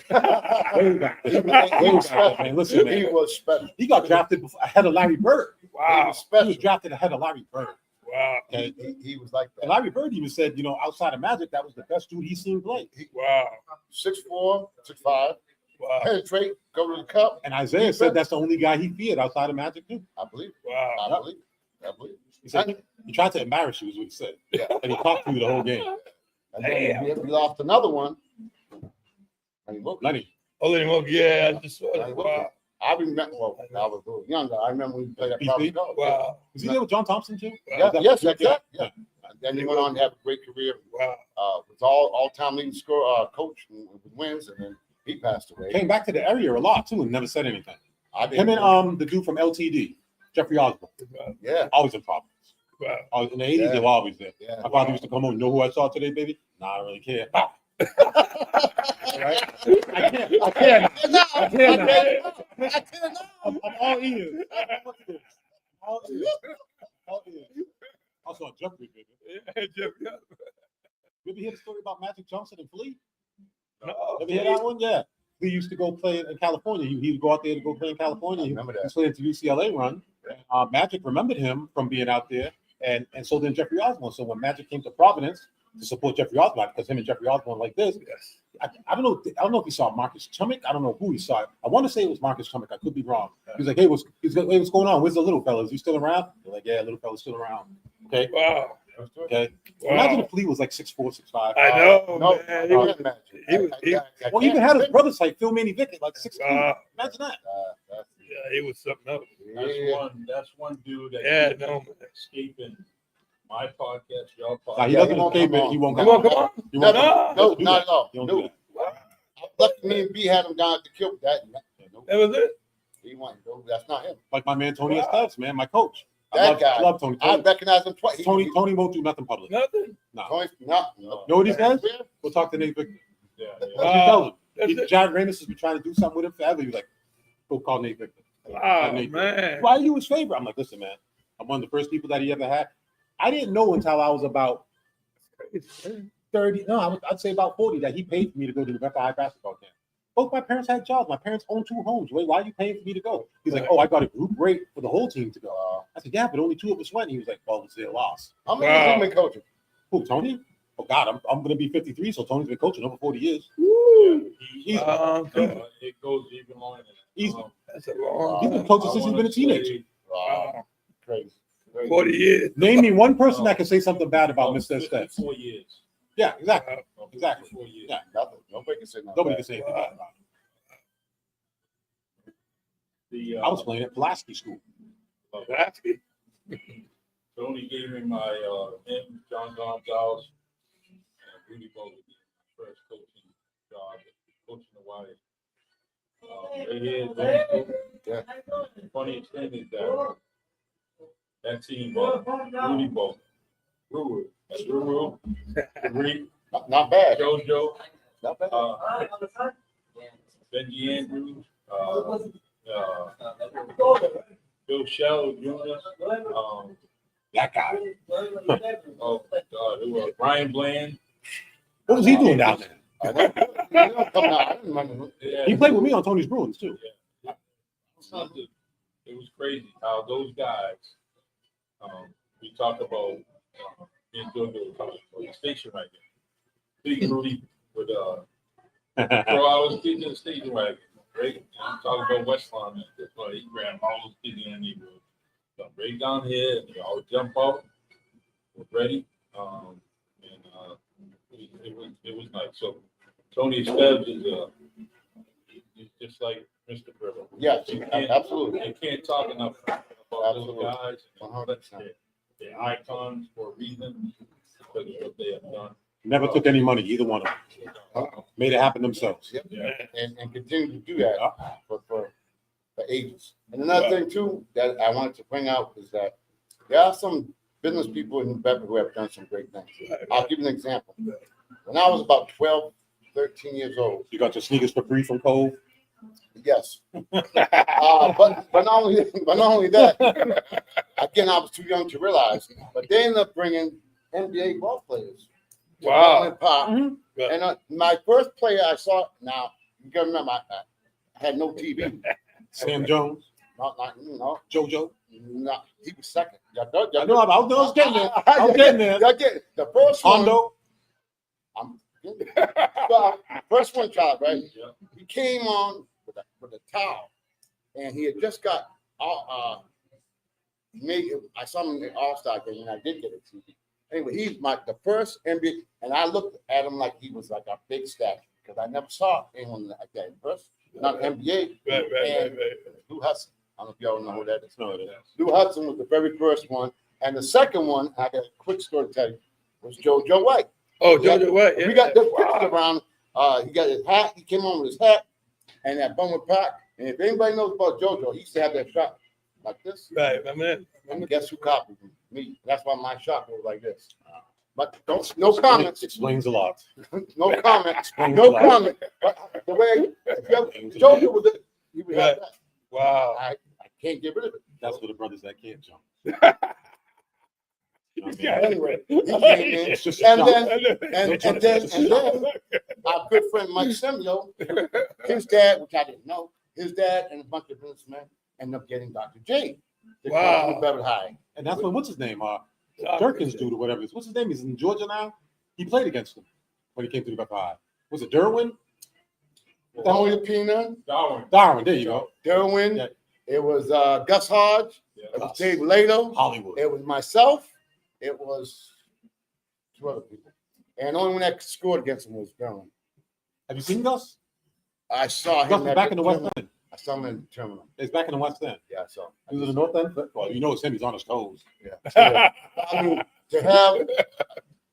Way back then. Man. Listen, man. He was special. He got drafted ahead of Larry Bird. Wow. He was drafted ahead of Larry Bird. Wow. Okay. He was like that. And Larry Bird even said, outside of Magic, that was the best dude he's seen play. Wow. 6'4", 6'5", Wow. penetrate, go to the cup. And Isaiah said that's the only guy he feared outside of Magic too. I believe. Wow. I believe. He said he tried to embarrass you, is what he said. Yeah. And he talked to you the whole game. And then he lost another one. Lenny. Oh, let him up. Yeah, I just saw that. Lenny Wow. I remember. Well, I was a little younger. I remember when we played at Providence. Wow. Was he there with John Thompson too? Yeah, yes, that's yeah. it. Yeah. And then he went on to have a great career. Wow. Was all-time leading score coach with wins, and then he passed away. Came back to the area a lot too and never said anything. Him and the dude from LTD, Jeffrey Osborne. Yeah. Always in problems. Wow. In the 80s, they were always there. Yeah. My father used to come home, know who I saw today, baby? Nah, I don't really care. Right? I can't. I'm all ears. All ears. Also, Jeffrey, baby. Yeah, Jeff, yeah. You ever hear the story about Magic Johnson and Flea? No. Ever hear that one? Yeah. Flea used to go play in California. He would go out there to go play in California. I remember that. He was playing to UCLA run. Magic remembered him from being out there, and so did Jeffrey Osborne. So when Magic came to Providence to support Jeffrey Osborne, because him and Jeffrey Osborne like this, Yes. I don't know if he saw Marcus Chummick. I don't know who he saw. I want to say it was Marcus Chummick. I could be wrong. He was like, "Hey, what's going on? Where's the little fella? Is he still around?" They're like, "Yeah, little fella's still around." Okay. Wow. Okay. Wow. Imagine if Flea was like 6'4", 6'5". I know, No, man. he was Well, he even had his brothers like Phil Manny Vickett, like 6'2". Imagine that. Yeah, it was something else. That's one dude that Yeah, keeps no, man. escaping my podcast, your Nah, podcast. he doesn't escape it. He won't Come come on, come on. He won't No. No, do not that. at all. He don't do No. that. Lucky me and B had him down at the kill. That was it. He won. No, that's not him. Like my man Tony Wow. Esteves, man, my coach. That guy. I love Tony. I recognize him twice. Tony won't do nothing public. Nothing. No. No. You know what he says? We'll talk to Nate Victor. Yeah, That's yeah. what he tells him. That's it. John Ramis has been trying to do something with him forever. He's like, go call Nate Victor. Wow, Nate Victor. man. Why are you his favorite? I'm like, listen, man, I'm one of the first people that he ever had. I didn't know until I was about 30, no, I'd say about 40, that he paid for me to go to the Memphis High basketball camp. Both my parents had jobs. My parents owned 2 homes. Wait, why are you paying for me to go? He's like, oh, I got a group rate for the whole team to go. I said, yeah, but only 2 of us went. He was like, well, it's their loss. How many Wow. years he been coaching? Who, Tony? Oh, God, I'm going to be 53, so Tony's been coaching over 40 years. He's It goes even longer than that. He's- That's a long He's time. been coaching since he's been a teenager. Wow. Crazy. 40 years. Name me one person that can say something bad about Mr. Esteves. 4 years. Yeah, exactly. Exactly. 4 years. Yeah. Nothing. Nobody can say nothing. Nobody can say anything bad about The, it. I was playing at Pulaski School. Lasky. Tony gave me my him, John Gonzalez, and Rudy Bowler, my first coaching job, coaching the Wild. The funniest thing is that team, Rudy Bowler, Ruru, Reed, Not bad. JoJo, Not bad. Benji Andrews, Bill Shell Jr., That guy. oh God, it was Brian Bland. What was he doing down there? I didn't remember. Yeah, He played with me on Tony's Bruins, too. it was crazy how those guys. We talk about being good to the station right there. Big Rudy would throw all those kids in the station wagon. Right? I'm talking about West Lawn. He grabbed all those kids in the neighborhood. come right down here, and they all jump out. We're ready. It was nice. So Tony Stebbs is just like Mr. Gribble. Yes, You can't- absolutely. You can't talk enough about Absolutely. those guys. 100%. They're icons for a reason because of what they have done. Never took any money, either one of them. Made it happen themselves. Yep. Yeah. And continue to do that for ages. And another thing too that I wanted to bring out is that there are some business people in Bedford who have done some great things. I'll give you an example. When I was about 12, 13 years old, You got your sneakers for free from Cove? yes. But not only that, again, I was too young to realize, but they ended up bringing NBA ball players. to Wow. Baldwin Park. And my first player I saw, now you gotta remember, I had no TV. Sam Jones, Not, JoJo. he was second. I know, I was getting there. I was getting there. Y'all get it. The first one, Hondo. I'm getting it. So, first one child, right? Yeah. He came on with a towel, and he had just got I saw him in the All-Star game, and I did get a TV. Anyway, he's the first NBA, and I looked at him like he was like a big statue because I never saw anyone like that in person. Not NBA. Right. Lou Hudson. I don't know if y'all know who that is. No, it is. Lou Hudson was the very first one, and the second one, I got a quick story to tell you, was JoJo White. Oh, JoJo White. We got this picture around. He got his hat. He came on with his hat and that bummer pack. And if anybody knows about JoJo, he used to have that shop like this. Right, I mean, And guess who copied him? Me. That's why my shop was like this. But no comments. Explains a lot. No comment. Explains a No lot. comment. But the way JoJo was it, he would have that. wow. I can't get rid of it. That's for the brothers that can't jump. Anyway, he came in, It's just a and jump. then our good friend Mike Semio, his dad, which I didn't know, his dad and a bunch of businessmen ended up getting Dr. J. to come Wow. to Beverly High. And that's when, what's his name? Durkin's dude or whatever it is. What's his name? He's in Georgia now. He played against him when he came to the Beverly High. Was it Derwin? Tony Pina, Darwin, there you go. Derwin, Yeah. it was Gus Hodge, it was Dave Lato, Hollywood. it was myself, it was two other people. And the only one that scored against him was Derwin. Have you seen Gus? I saw Gus him is back in the West End. I saw him in the terminal. He's back in the West End. Yeah, I saw him. He was in the North End. Well, you know it's him. He's on his toes. Yeah. I mean, to have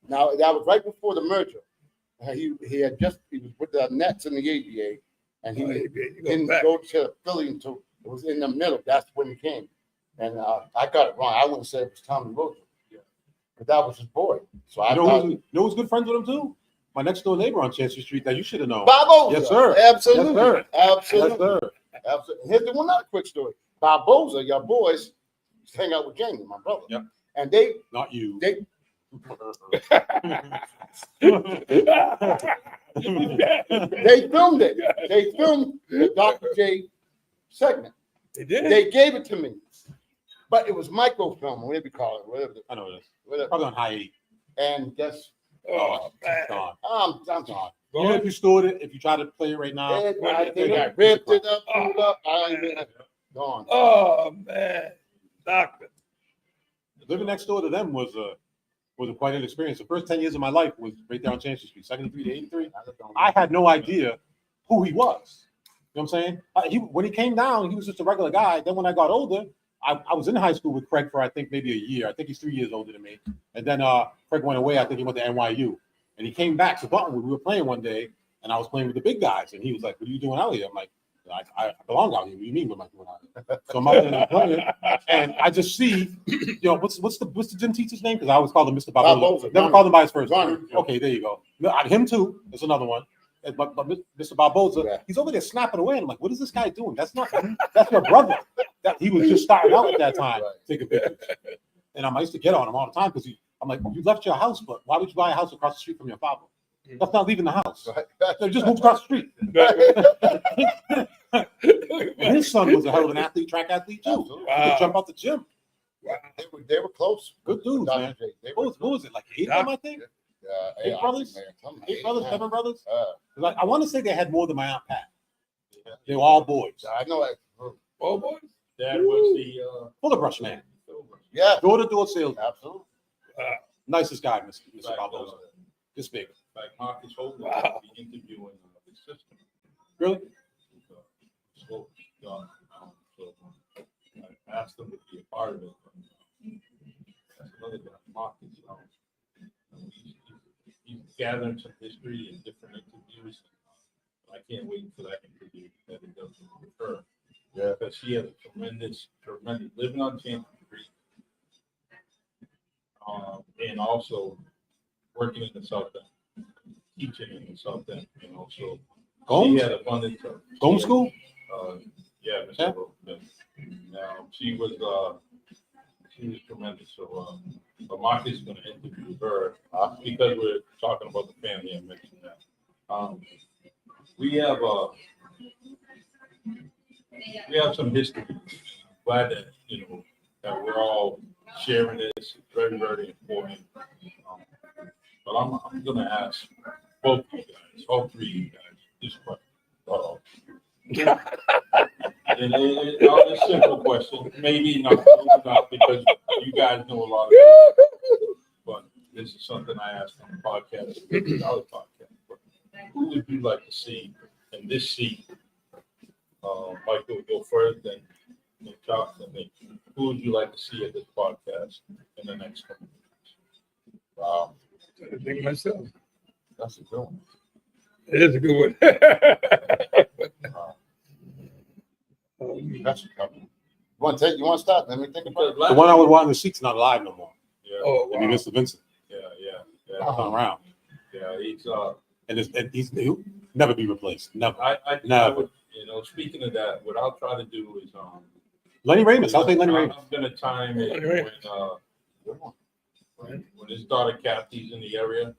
now that was right before the merger. He was with the Nets in the ABA, and he didn't go to Philly until it was in the middle. That's when he came, and I got it wrong. I wouldn't say it was Tommy Rojo, but that was his boy. So I You thought know who's good friends with him too? My next door neighbor on Chancery Street that you should have known. Barboza. Yes, sir. Absolutely, Yes, sir. absolutely, Yes, sir. absolutely. Here's the one other quick story. Barboza, your boys, used to hang out with Jamie, my brother. Yep. And they Not you. They- They filmed it. They filmed the Dr. J segment. They did. They gave it to me, but it was microfilm, whatever you call it, I know this. whatever. Probably on high 80. And guess, Oh, man. Gone. I'm gone. Even if you stored it, if you try to play it right now, And I think I ripped it up, threw it up. I don't even gone. Oh, man. Doctor. living next door to them was quite an experience. The first 10 years of my life was right there on Chancery Street, 73 to 83. I had no idea who he was. You know what I'm saying? When he came down, he was just a regular guy. Then when I got older, I was in high school with Craig for I think maybe a year. I think he's 3 years older than me. And then Craig went away. I think he went to NYU. And he came back to Buttonwood. We were playing one day, and I was playing with the big guys. And he was like, "What are you doing out here?" I'm like, I belong out here. What do you mean what am I doing out here? So I'm out there and I'm playing, and I just see, what's the gym teacher's name? Because I always called him Mr. Barboza. Never called him by his first name. Okay, there you go. No, him too. There's another one. But Mr. Barboza, Yeah. he's over there snapping away. And I'm like, what is this guy doing? That's your brother. He was just starting out at that time, Right. taking pictures. And I used to get on him all the time because I'm like, you left your house, but why would you buy a house across the street from your father? That's not leaving the house. They just moved across the street. And his son was a hell of an athlete, track athlete too. Absolutely. He could jump out the gym. They were close. Good dudes, Dr. man. J. They What were was it, like 8 of them, I think? Eight brothers? 8 brothers, 7 brothers? 'Cause I want to say they had more than my Aunt Pat. They were all boys. I know it. Oh, boy. Dad was the Fuller brush man. Yeah, Door-to-door sales. absolutely. Nicest guy, Mr. Like, Barbosa. This big. like Marcus Holden, Wow. the interviewing his sister. Really? So, so I asked him to be a part of it. That's another guy, Marcus. He's gathering some history and different interviews. I can't wait for that interview that he does with her. Yeah. Because she has a tremendous living on Champion Street. And also working in the South End, teaching in the South End, so she Gomes? had abundance of Gomes School? Yeah, Mr. Yeah. Rosen. She was tremendous. So, but Marcus is going to interview her because we're talking about the family. I mentioned that. We have some history. Glad that that we're all sharing this. It's very, very important. But I'm going to ask both of you guys, all three of you guys, this question. And it's a simple question. Maybe not because you guys know a lot of it. But this is something I asked on the podcast, other podcast. But who would you like to see in this seat? Michael will go first, then Chuck, and me. Who would you like to see at this podcast in the next couple of years? Wow, I think myself. that's a good one. It is a good one. That's a good one. You want to start? Let me think about it. The one I was watching the seat's not alive no more. Yeah, Oh, I mean, wow. Mr. Vincent. yeah. Not around. Yeah, He'll never be replaced. Never. I Never. would, speaking of that, what I'll try to do is Lenny Ramus. I'll say Lenny Ramus. I'm gonna time it Lenny when his daughter Kathy's in the area.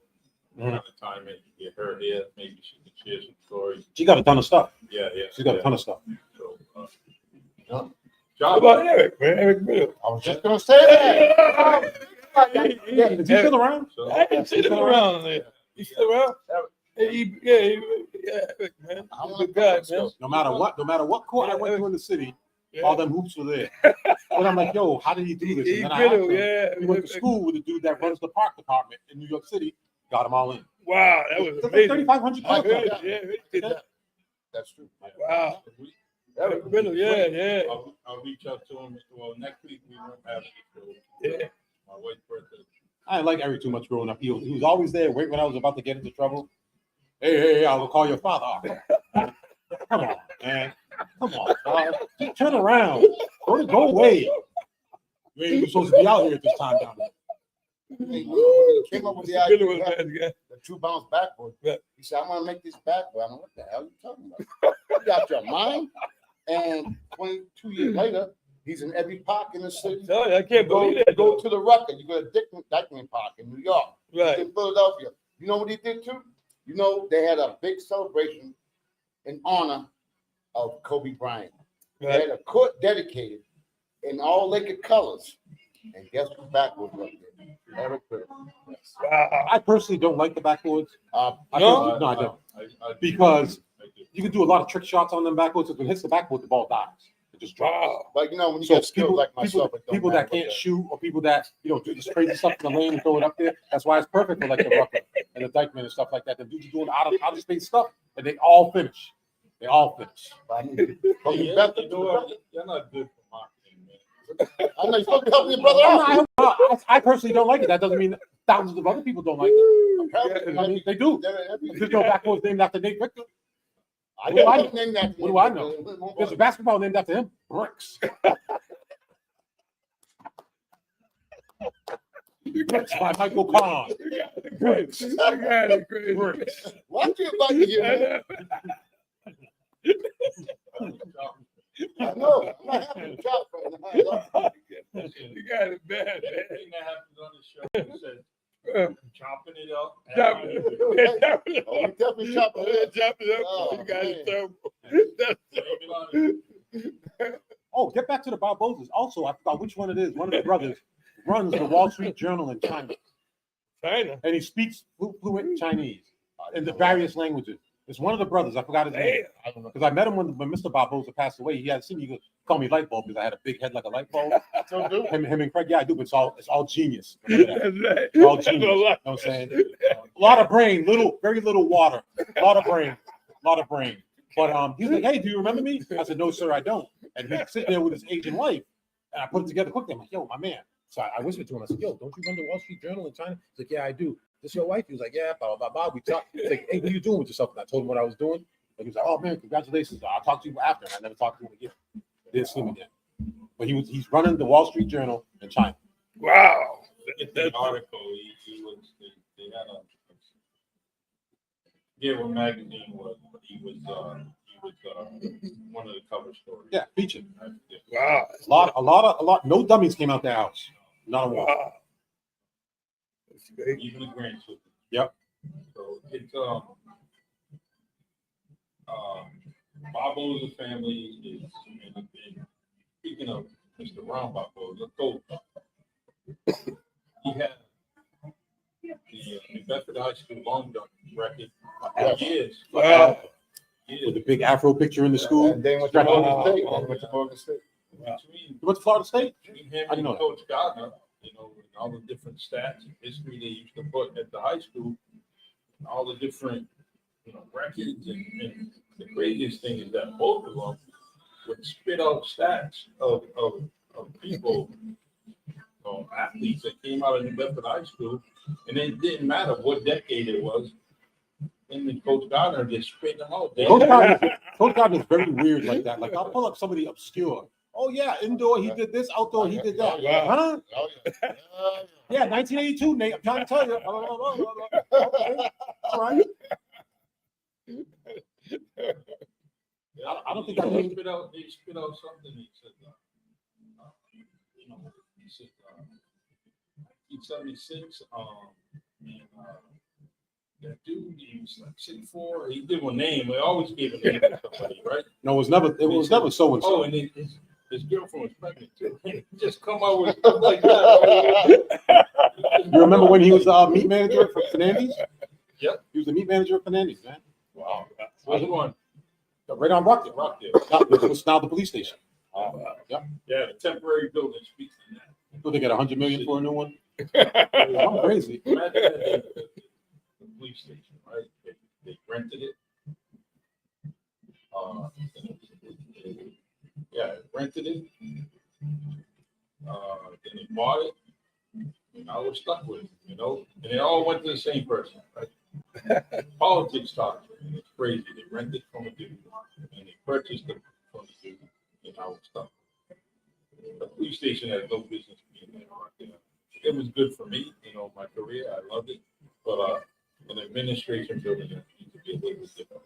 I'm Mhm. gonna time it, get her here, maybe she can share some stories. She got a ton of stuff. Yeah. She's got a ton of stuff. So, Yeah. How about Eric, man? Eric Bill. I was just gonna say that. Is he still around? So, I didn't see him around there. He's still around? Yeah, Eric, man. I He's a want good guy, to man. No matter what court I went to in the city, Yeah. all them hoops were there. And I'm like, yo, how did he do this? He And then I did asked it, him, yeah. we went to school with the dude that runs the park department in New York City, got them all in. Wow, that was It's like amazing. 3,500 I bucks. heard Yeah, that. yeah, he did that. That's true. Wow. Eric Bill, yeah. I'll reach out to him. Well, next week we won't have it. So, Yeah. my wife's birthday. I didn't like Eric too much growing up. He was always there, wait when I was about to get into trouble. Hey, I will call your father. Oh, come on, man. Come on, dog. Just turn around. Go away. You ain't even supposed to be out here at this time down there. Hey, when he came up with the Bill was idea, a nice guy. the two bounce backboard, Yeah. he said, I want to make this backboard. I'm like, what the hell are you talking about? You got your mind? And 22 years later, he's in every park in the city. No, I can't Go, believe that. go to the Rucker. You go to Dyckman Park in New York. Right. In Philadelphia. You know what he did too? They had a big celebration in honor of Kobe Bryant. They Right. had a court dedicated in all Laker colors. And guess who backwards up there? Eric Bill. Yes. Wow. I personally don't like the backboards. Uh, I No? I don't. I Because do. you can do a lot of trick shots on them backboards. If it hits the backboard, the ball dies. It just drops. Wow. but when you So get skills like myself, it don't people matter that can't what shoot or people that do this crazy stuff in the lane and throw it up there. That's why it's perfect for like the Rucker and the Dyckman and stuff like that. The dudes are doing outer space stuff, and they all finish. They all finish. I mean, Kobe Yeah, back to you the know Rucker. what? You're not good for marketing, man. I know you're supposed to be helping your brother out. I personally don't like it. That doesn't mean thousands of other people don't like it. I mean, they do. There's no backboards named after Nate Victor. I What do I don't name that. What do I know? There's a basketball named after him. Bricks. Bricks by Michael Conn. Bricks. I got it, crazy. Bricks. Watch your buddy here, man. I know. I'm not happy to chop right now. You got it bad, man. Everything that happens on the show, you said, chopping it up. Chop it. Oh, we definitely chop it. Chop it up. Oh, You got it man. terrible. Oh, get back to the Barbosas. Also, I forgot which one it is. One of the brothers runs the Wall Street Journal in China, China. and he speaks fluent Chinese in the various languages. It's one of the brothers. I forgot his name. Damn. I don't know, because I met him when Mr. Barboza passed away. He had seen me call me light bulb because I had a big head like a light bulb. So do. Him and Craig, yeah, I do, but it's all genius. Remember that. That's right. It's all That's a genius. You know lot. what I'm saying? A lot of brain, very little water. A lot of brain. But he's like, hey, do you remember me? I said, no, sir, I don't. And he's sitting there with his Asian wife, and I put it together quickly. I'm like, yo, my man. So I whispered to him. I said, yo, don't you run the Wall Street Journal in China? He's like, yeah, I do. This your wife? He was like, yeah, blah, blah, blah. We talked. He's like, hey, what are you doing with yourself? And I told him what I was doing. And he was like, oh, man, congratulations. I'll talk to you after. And I never talked to him again. Didn't see him again. But he's running the Wall Street Journal in China. Wow. Get the article. They had a. Yeah, what magazine was, but he was one of the cover stories. Yeah, featured. Wow. A lot. No dummies came out their house. Not a one. Wow. That's great. Even the grandchildren. Yep. So it's Barboza family is. And speaking of Mr. Ron Barboza, coach, he had the New Bedford High School long jump record for years. Wow. With the big Afro picture in the school. And then went to Morgan State. And went to Morgan State. Between You went to Florida State? between him I didn't and know that. Coach Gardner, and all the different stats and history they used to put at the high school, and all the different, records, and the craziest thing is that both of them would spit out stats of people, athletes that came out of New Bedford High School, and it didn't matter what decade it was. And then Coach Gardner just spit them out. Coach Gardner is very weird like that. Like I'll pull up somebody obscure. Oh yeah, indoor he did this, outdoor he did that. Wow. Huh? Oh, yeah. Yeah, 1982, Nate. I'm trying to tell you. Okay. All right. I don't think I they knew. spit out something. He said, he said, 1976, that dude, he was like 6'4". He did one name. We always gave a name to somebody, right? No, it was never so and Oh, so. and his girlfriend was pregnant too. He just come out with stuff like that. You remember when he was the meat manager for Fernandes? Yep. He was the meat manager of Fernandes, man. Wow. Which one? Right on Rockdale. Rockdale. It's now the police station. Yeah, the temporary building speaks to that. So they got $100 million for a new one. I'm crazy. Imagine the police station, right? They rented it. Rented it. Then they bought it. And I was stuck with it, and it all went to the same person, right? Politics talk, and it's crazy. They rented from a dude, and they purchased it from a dude, and I was stuck. The police station had no business being there. It was good for me, my career. I loved it, but an administration building needs to be a little bit different.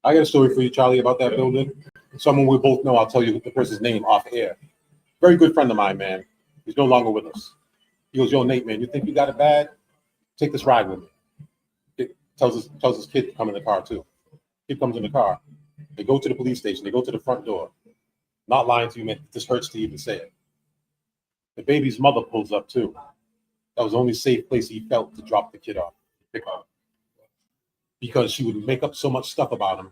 I got a story for you, Charlie, about that building. Someone we both know. I'll tell you the person's name off air. Very good friend of mine, man. He's no longer with us. He goes, yo, Nate, man, you think you got it bad? Take this ride with me. It tells his kid to come in the car too. Kid comes in the car. They go to the police station. They go to the front door. Not lying to you, man. This hurts to even say it. The baby's mother pulls up too. That was the only safe place he felt to drop the kid off, pick up. Because she would make up so much stuff about him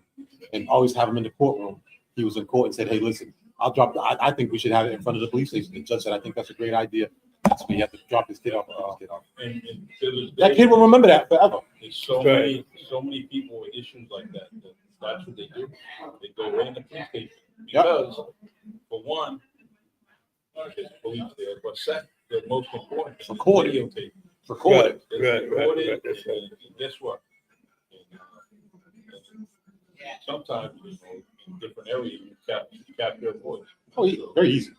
and always have him in the courtroom. He was in court and said, hey, listen, I think we should have it in front of the police station. The judge said, I think that's a great idea. That's when you have to drop his kid off. And to this That day, kid will remember that forever. there's so many people with issues like that. That's what they do. They go right in the police station because, for one, there's police there, but second, the most important is Recorded. videotape. It's recorded. It's Right. recorded, That's right. and guess what? Sometimes, in different areas, you capture your voice. Oh, very easy.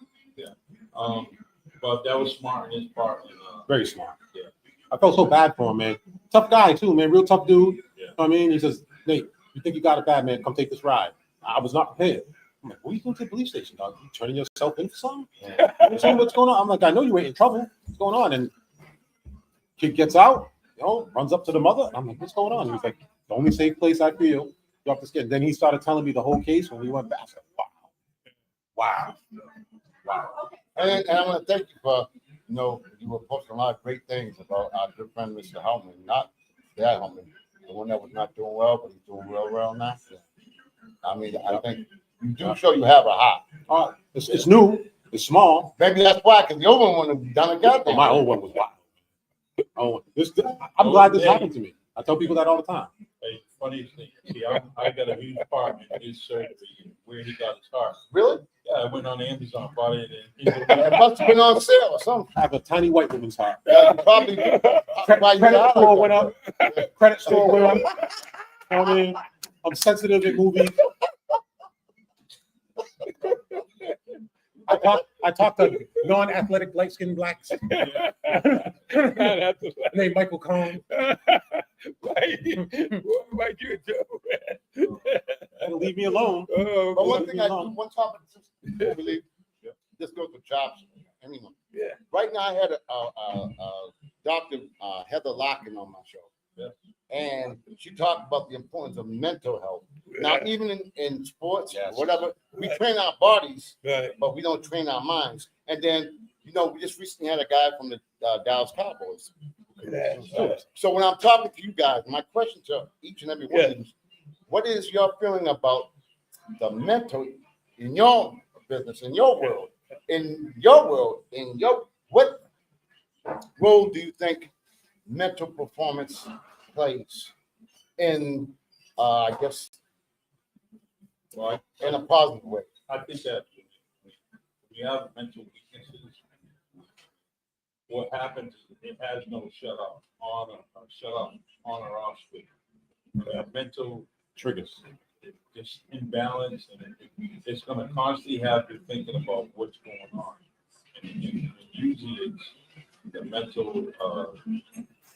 But that was smart in his part. Very smart. Yeah. I felt so bad for him, man. Tough guy too, man. Real tough dude. Yeah. You know what I mean? He says, Nate, you think you got it bad, man? Come take this ride. I was not prepared. I'm like, what are you going to the police station, dog? You turning yourself in for something? What's going on? I'm like, I know you ain't in trouble. What's going on? And kid gets out, runs up to the mother. And I'm like, what's going on? He was like, the only safe place I feel. Drop this kid. Then he started telling me the whole case when we went back. I said, wow. And I want to thank you for, you were posting a lot of great things about our good friend, Mr. Hellman. Not that Hellman, the one that was not doing well, but he's doing real well now. I mean, I think you do show you have a heart. It's new. It's small. Maybe that's why, because the old one have done a goddamn. Oh, my old one was wild. Oh, I'm glad this happened to me. I tell people that all the time. Hey, funny thing, see, I got a huge part in his surgery where he got his heart. Really? Yeah, I went on Amazon, bought it, and It must have been on sale or something. I have a tiny white woman's heart. Probably. Credit score went up. Credit score went up. You know what I mean? I'm sensitive in movies. I talk to non-athletic light-skinned blacks named Michael Conn. Mike, you a joke, man. And leave me alone. Oh, But one boy. thing one topic, I believe, this goes to Chops. Anyone. Yeah. Right now, I had a Dr. Heather Locken on my show. Yeah. And she talked about the importance of mental health. Now, even in sports, Yes. whatever, we train our bodies, Right. but we don't train our minds. And then, we just recently had a guy from the Dallas Cowboys. Yeah. So when I'm talking to you guys, my question to each and every one of you, what is your feeling about the mental in your business, in your world, what role do you think mental performance plays in, I guess, well, in a positive way? I think that when we have mental weaknesses, what happens is it has no shut off on or off switch. Mental Triggers. just imbalance, and it's going to constantly have you thinking about what's going on. And usually it's the mental,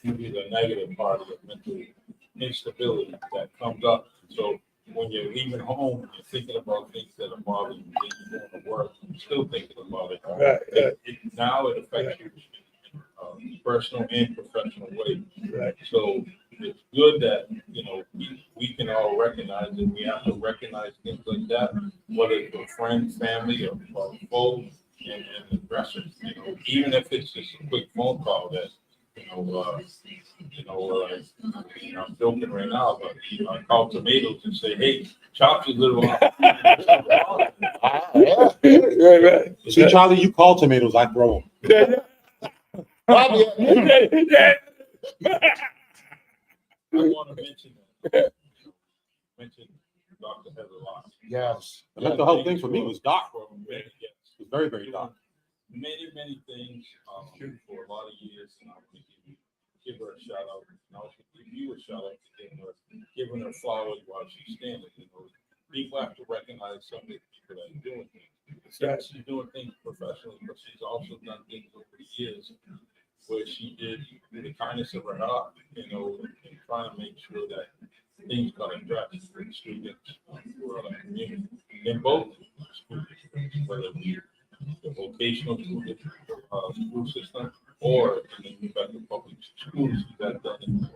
usually the negative part of the mental instability that comes up. So when you're leaving home, you're thinking about things that are bothering you. Then you're going to work, you're still thinking about it. Right. Now it affects you in personal and professional ways. Right. So it's good that, we can all recognize it. We have to recognize things like that, whether it's with friends, family, or foes, and address it. Even if it's just a quick phone call that, I'm joking right now, but I call tomatoes and say, hey, Chops is a little off. Right. See, Charlie, you call tomatoes, I throw them. Probably, I want to mention Dr. Heather Lock. yes. The mental health thing for me was dark. Yes. It was very, very dark. Many things for a lot of years, and I want to give her a shout out. And I also give you a shout out for giving her flowers while she's standing. People have to recognize some of the people that are doing things. She's doing things professionally, but she's also done things over the years where she did the kindness of her heart, and trying to make sure that things got addressed for the students, for our community, in both school districts, whether it be the vocational school system or in the public schools that done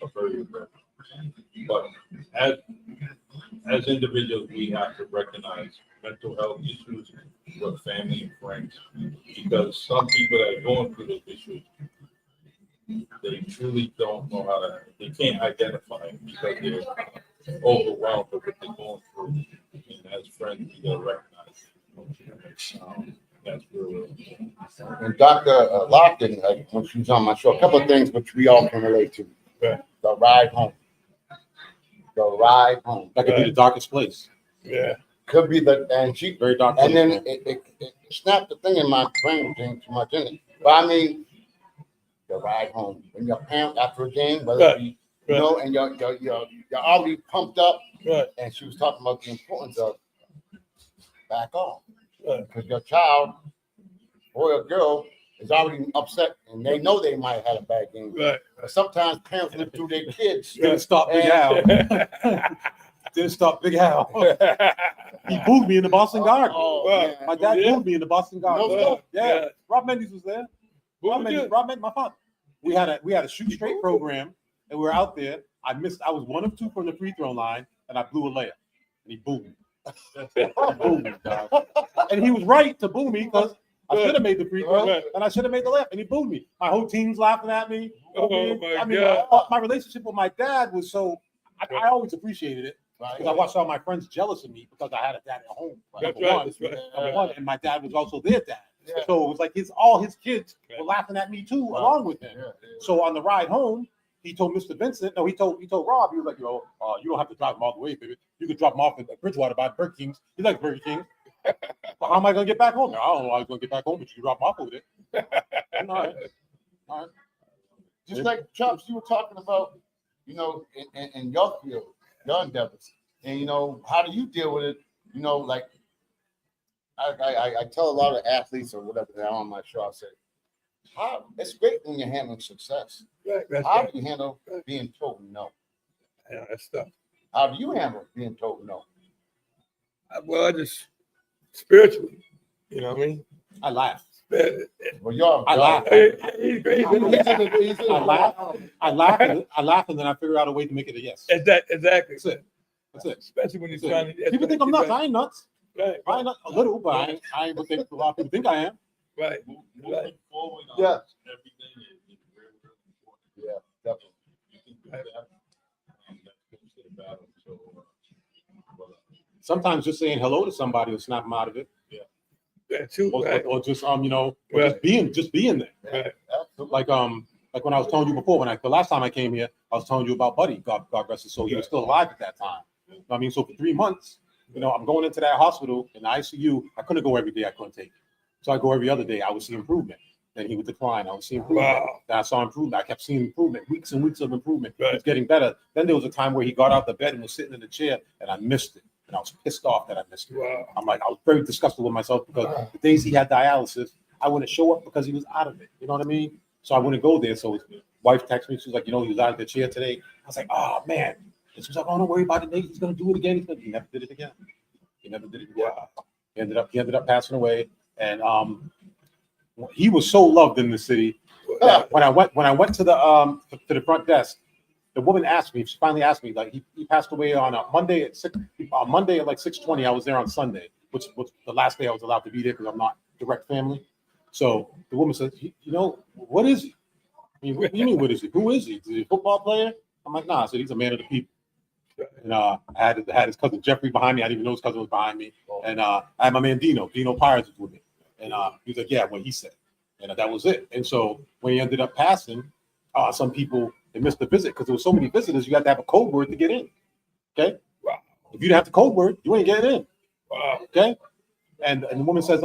a very good. But as individuals, we have to recognize mental health issues with family and friends, because some people that are going through those issues, they truly don't know they can't identify it because they're overwhelmed with what they're going through. And as friends, we gotta recognize it. That's really important. And Dr. Lockton, when she was on my show, a couple of things which we all can relate to. Right. The ride home. That could be the darkest place. Yeah. Could be Very dark. and then place, it snapped the thing in my brain, too much in it. But I mean, the ride home when your parent after a game, whether it be, and you're already pumped up. Right. And she was talking about the importance of back off, Right. because your child, boy or girl, is already upset, and they know they might have had a bad game. Right. But sometimes parents live through their kids. Didn't stop Big Al. Didn't stop Big Al. He booed me in the Boston Garden. Oh, Wow. man. My dad Yeah. booed me in the Boston Garden. No stuff. Yeah. Rob Mendes was there. Rob Yeah. Mendes, my father. We had a shoot straight program, and we were out there. I was 1 of 2 from the free throw line, and I blew a layup, and he booed me. He booed me, dog. And he was right to boo me because I should have made the free throw, Right. and I should have made the layup, and he booed me. My whole team's laughing at me. Oh, my God. My relationship with my dad was so. I always appreciated it. Because I watched all my friends jealous of me because I had a dad at home. That's Number right. one. That's right. Number one, and my dad was also their dad. Yeah. So it was like all his kids were Right. laughing at me too, Right. along with him. Yeah. So on the ride home, he told Mr. Vincent, no, he told Rob, he was like, yo, you don't have to drive him all the way, baby. You could drop him off at Bridgewater by Burger King's. He likes Burger King. But how am I gonna get back home? I don't know how I'm gonna get back home, but you can drop him off over there. All right. All right. Just like Chops, you were talking about, you know, in your field, your endeavors, and you know, how do you deal with it? You know, like I tell a lot of athletes or whatever they're on my show, I say, how it's great when you're handling success. Right. That's How right. do you handle being told no? Yeah, that's tough. How do you handle being told no? Well, I just spiritually, you know what I mean? I laugh. Well, y'all, I laugh. He's great. I laugh, and then I figure out a way to make it a yes. Exactly. That's it. That's it. Especially when you're That's trying it. to. People think I'm nuts. I ain't nuts. Right. I ain't nuts a little, but I ain't what they, a lot of people think I am. Right. Moving forward on Yeah. everything is very, very important. Yeah, definitely. You can do that. That comes to the battle. So, but, Sometimes just saying hello to somebody will snap them out of it, That too. or, Right. or just you know, or Right. just being there. Right. Absolutely. Like when I was telling you before, the last time I came here, I was telling you about Buddy, God rest his soul. He was still alive at that time. You know what I mean, so for 3 months, you know, I'm going into that hospital in the ICU. I couldn't go every day. I couldn't take it. So I go every other day. I would see improvement. Then he would decline. I would see improvement. Wow. Then I saw improvement. I kept seeing improvement, weeks and weeks of improvement. Right. It's getting better. Then there was a time where he got out of the bed and was sitting in the chair, and I missed it. And I was pissed off that I missed it. Wow. I'm like, I was very disgusted with myself because the days he had dialysis, I wouldn't show up because he was out of it. You know what I mean? So I wouldn't go there. So his wife texted me. She was like, you know, he was out of the chair today. I was like, oh, man. And she was like, oh, don't worry about it. He's going to do it again. He never did it again. He never did it again. He ended up passing away. And he was so loved in the city. When I went to the front desk, the woman asked me. She finally asked me, like, he passed away on a Monday at 6. Monday at like 6:20. I was there on Sunday, which was the last day I was allowed to be there because I'm not direct family. So the woman said, you know, what is he? I mean, what do you mean, what is he? Who is he? Is he a football player? I'm like, nah. I said he's a man of the people. And I had his cousin Jeffrey behind me. I didn't even know his cousin was behind me. And I had my man Dino Pires was with me. And he was like, yeah, what he said. And that was it. And so when he ended up passing, some people, they missed the visit because there was so many visitors. You had to have a code word to get in. Okay. Wow. If you didn't have the code word, you ain't getting in. Wow. Okay. And the woman says,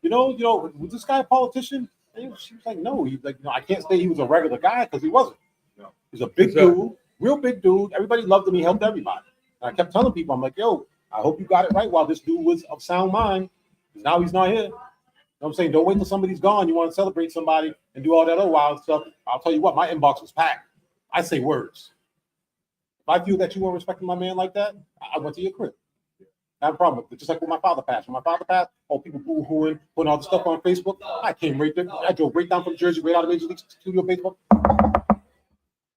you know, was this guy a politician? And she was like, no. He's like, no, I can't say he was a regular guy because he wasn't. No. He's a big Exactly. dude, real big dude. Everybody loved him. He helped everybody. And I kept telling people, I'm like, yo, I hope you got it right while this dude was of sound mind. Now he's not here. You know what I'm saying? Don't wait till somebody's gone. You want to celebrate somebody and do all that other wild stuff. I'll tell you what, my inbox was packed. I say words. If I feel that you weren't respecting my man like that, I went to your crib. I have a problem with it. Just like when my father passed. When my father passed, people boo-hooing, putting all the stuff on Facebook. I came right there. I drove right down from Jersey, right out of Major League Studio Facebook.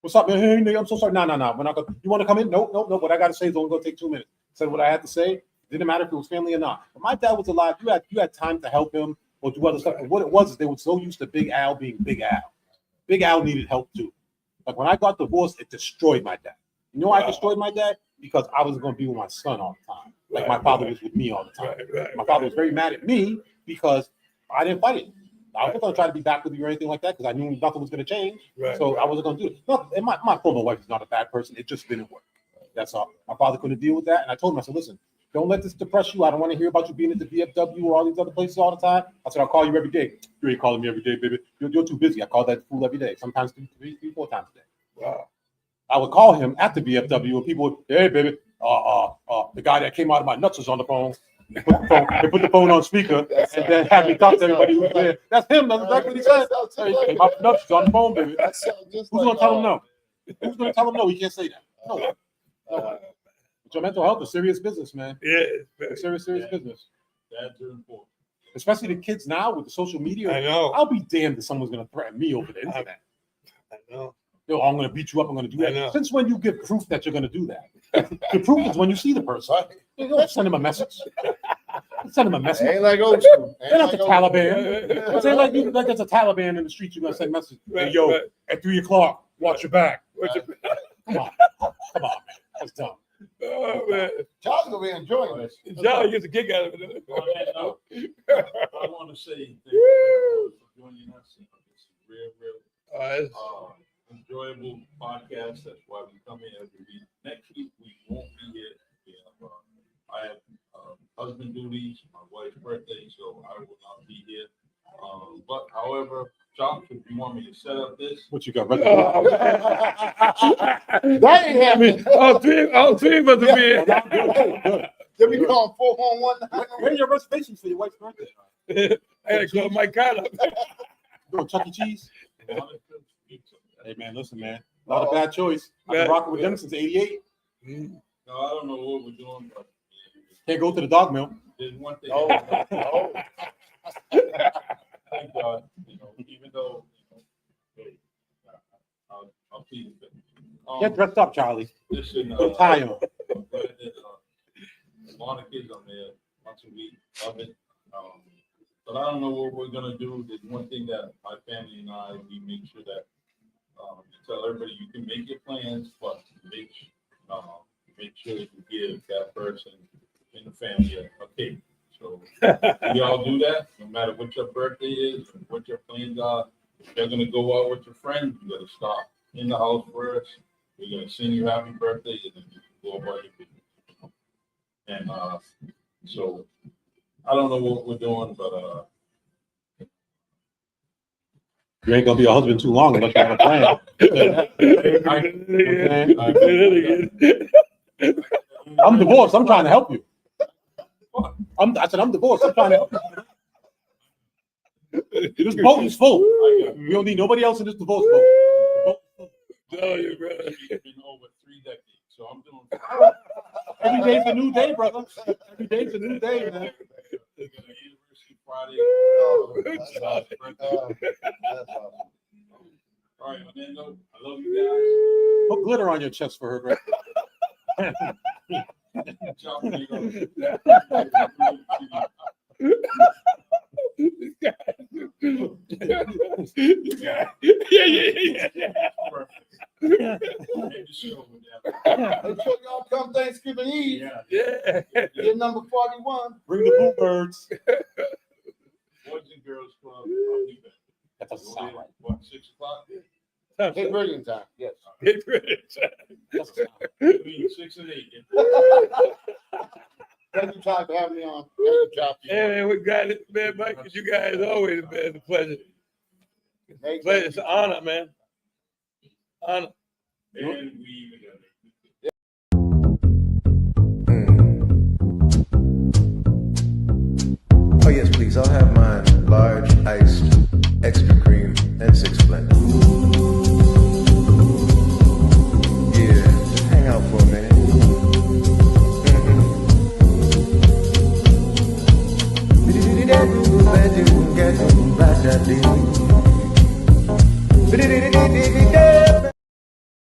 What's up, man? Hey, nigga, I'm so sorry. No. We're not gonna. You want to come in? No. What I got to say is only going to take 2 minutes. Said what I had to say. Didn't matter if it was family or not. But my dad was alive. You had time to help him or do other stuff. And what it was is they were so used to Big Al being Big Al. Big Al needed help too. Like when I got divorced, it destroyed my dad. You know why I destroyed my dad? Because I wasn't going to be with my son all the time. Like my father was with me all the time. My father was very mad at me because I didn't fight it. I wasn't going to try to be back with you or anything like that because I knew nothing was going to change. So I wasn't going to do it. And my former wife is not a bad person. It just didn't work. That's all. My father couldn't deal with that. And I told him, I said, listen, don't let this depress you. I don't want to hear about you being at the VFW or all these other places all the time. I said, I'll call you every day. You ain't calling me every day, baby. You're too busy. I call that fool every day, sometimes three, 4 times a day. Wow. I would call him at the VFW and people would, hey, baby, the guy that came out of my nuts was on the phone. They put the phone on speaker and then had me talk to everybody who was there. That's him. That's exactly what he said. Hey, he came out the nuts, he's on the phone, baby. Who's going to tell him no? Who's going to tell him no? He can't say that. No one. But your mental health is serious business, man. Yeah. It's serious business. that's important. Especially the kids now with the social media. I know. I'll be damned if someone's going to threaten me over the internet. I know. Yo, I'm going to beat you up. I'm going to do I know. that. Since when you give proof that you're going to do that? The proof is when you see the person. You don't send him a message. Send him a message. Ain't like old school. They're not the Taliban. It's ain't like there's a Taliban in the street. You're going to send message. Hey, yo, at 3 o'clock, watch your back. Come on, man. That's dumb. Oh man, Charles gonna be enjoying this. Charlie gets a kick out of it. On that note, I want to say thank you for joining us. It's a real enjoyable podcast. That's why we come in every week. Next week we won't be here. We have, I have husband duties, my wife's birthday, so I will not be here. But however, Chops, if you want me to set up this, What you got? That ain't happening. All three of us will be here. Good. Then we call him 411. Where are your reservations for your wife's birthday? I gotta call Mike Conn. Go Chuck E. Cheese. wanted to speak to that. Hey man, listen, man. Not a bad choice. I've been rocking with them since '88. No, I don't know what we're doing, but Can't go to the dog mill. there's one thing. No, no. Thank God, even though, hey, I'll plead the fifth. Get dressed up, Charlie. Listen, Put a tie on. I'm glad that, a lot of kids on there once a week, love it. But I don't know what we're gonna do. There's one thing that my family and I, we make sure that, we tell everybody you can make your plans, but make sure you give that person in the family a cake. So we all do that, no matter what your birthday is, and what your plans are. If you're gonna go out with your friends, you gotta stop in the house first. We're gonna sing you happy birthday, and then you can go about your business. And so I don't know what we're doing, but You ain't gonna be a husband too long unless you have a plan. I'm divorced. I'm trying to help you. I said I'm divorced. I'm trying to help you. This boat is full. We don't need nobody else in this divorce boat. Tell you, brother. it's been over 3 decades, so I'm doing fine. Every day's a new day, brother. Every day's a new day, man. We got an anniversary Friday. Oh, Birthday. that's awesome. All right, on that note, I love you Put glitter on your chest for her, bro. guys. Choppin It Up. Yeah. Perfect. End the show with that. Make sure y'all come Thanksgiving Eve. Yeah. Yeah. Get number 41. Bring the bluebirds. Boys and Girls Club. I'll be back. That doesn't sound right. What, 6 o'clock? Hey, brilliant time. Yes. Doesn't sound right. Between 6 and 8. Thank you, Todd, for having me on. Thank you, Chop. Hey, man, we got it, man. Mike, you guys always, man. It's a pleasure. Pleasure. It's an honor, man. Honor. And we even got Oh yes, please. I'll have mine large ice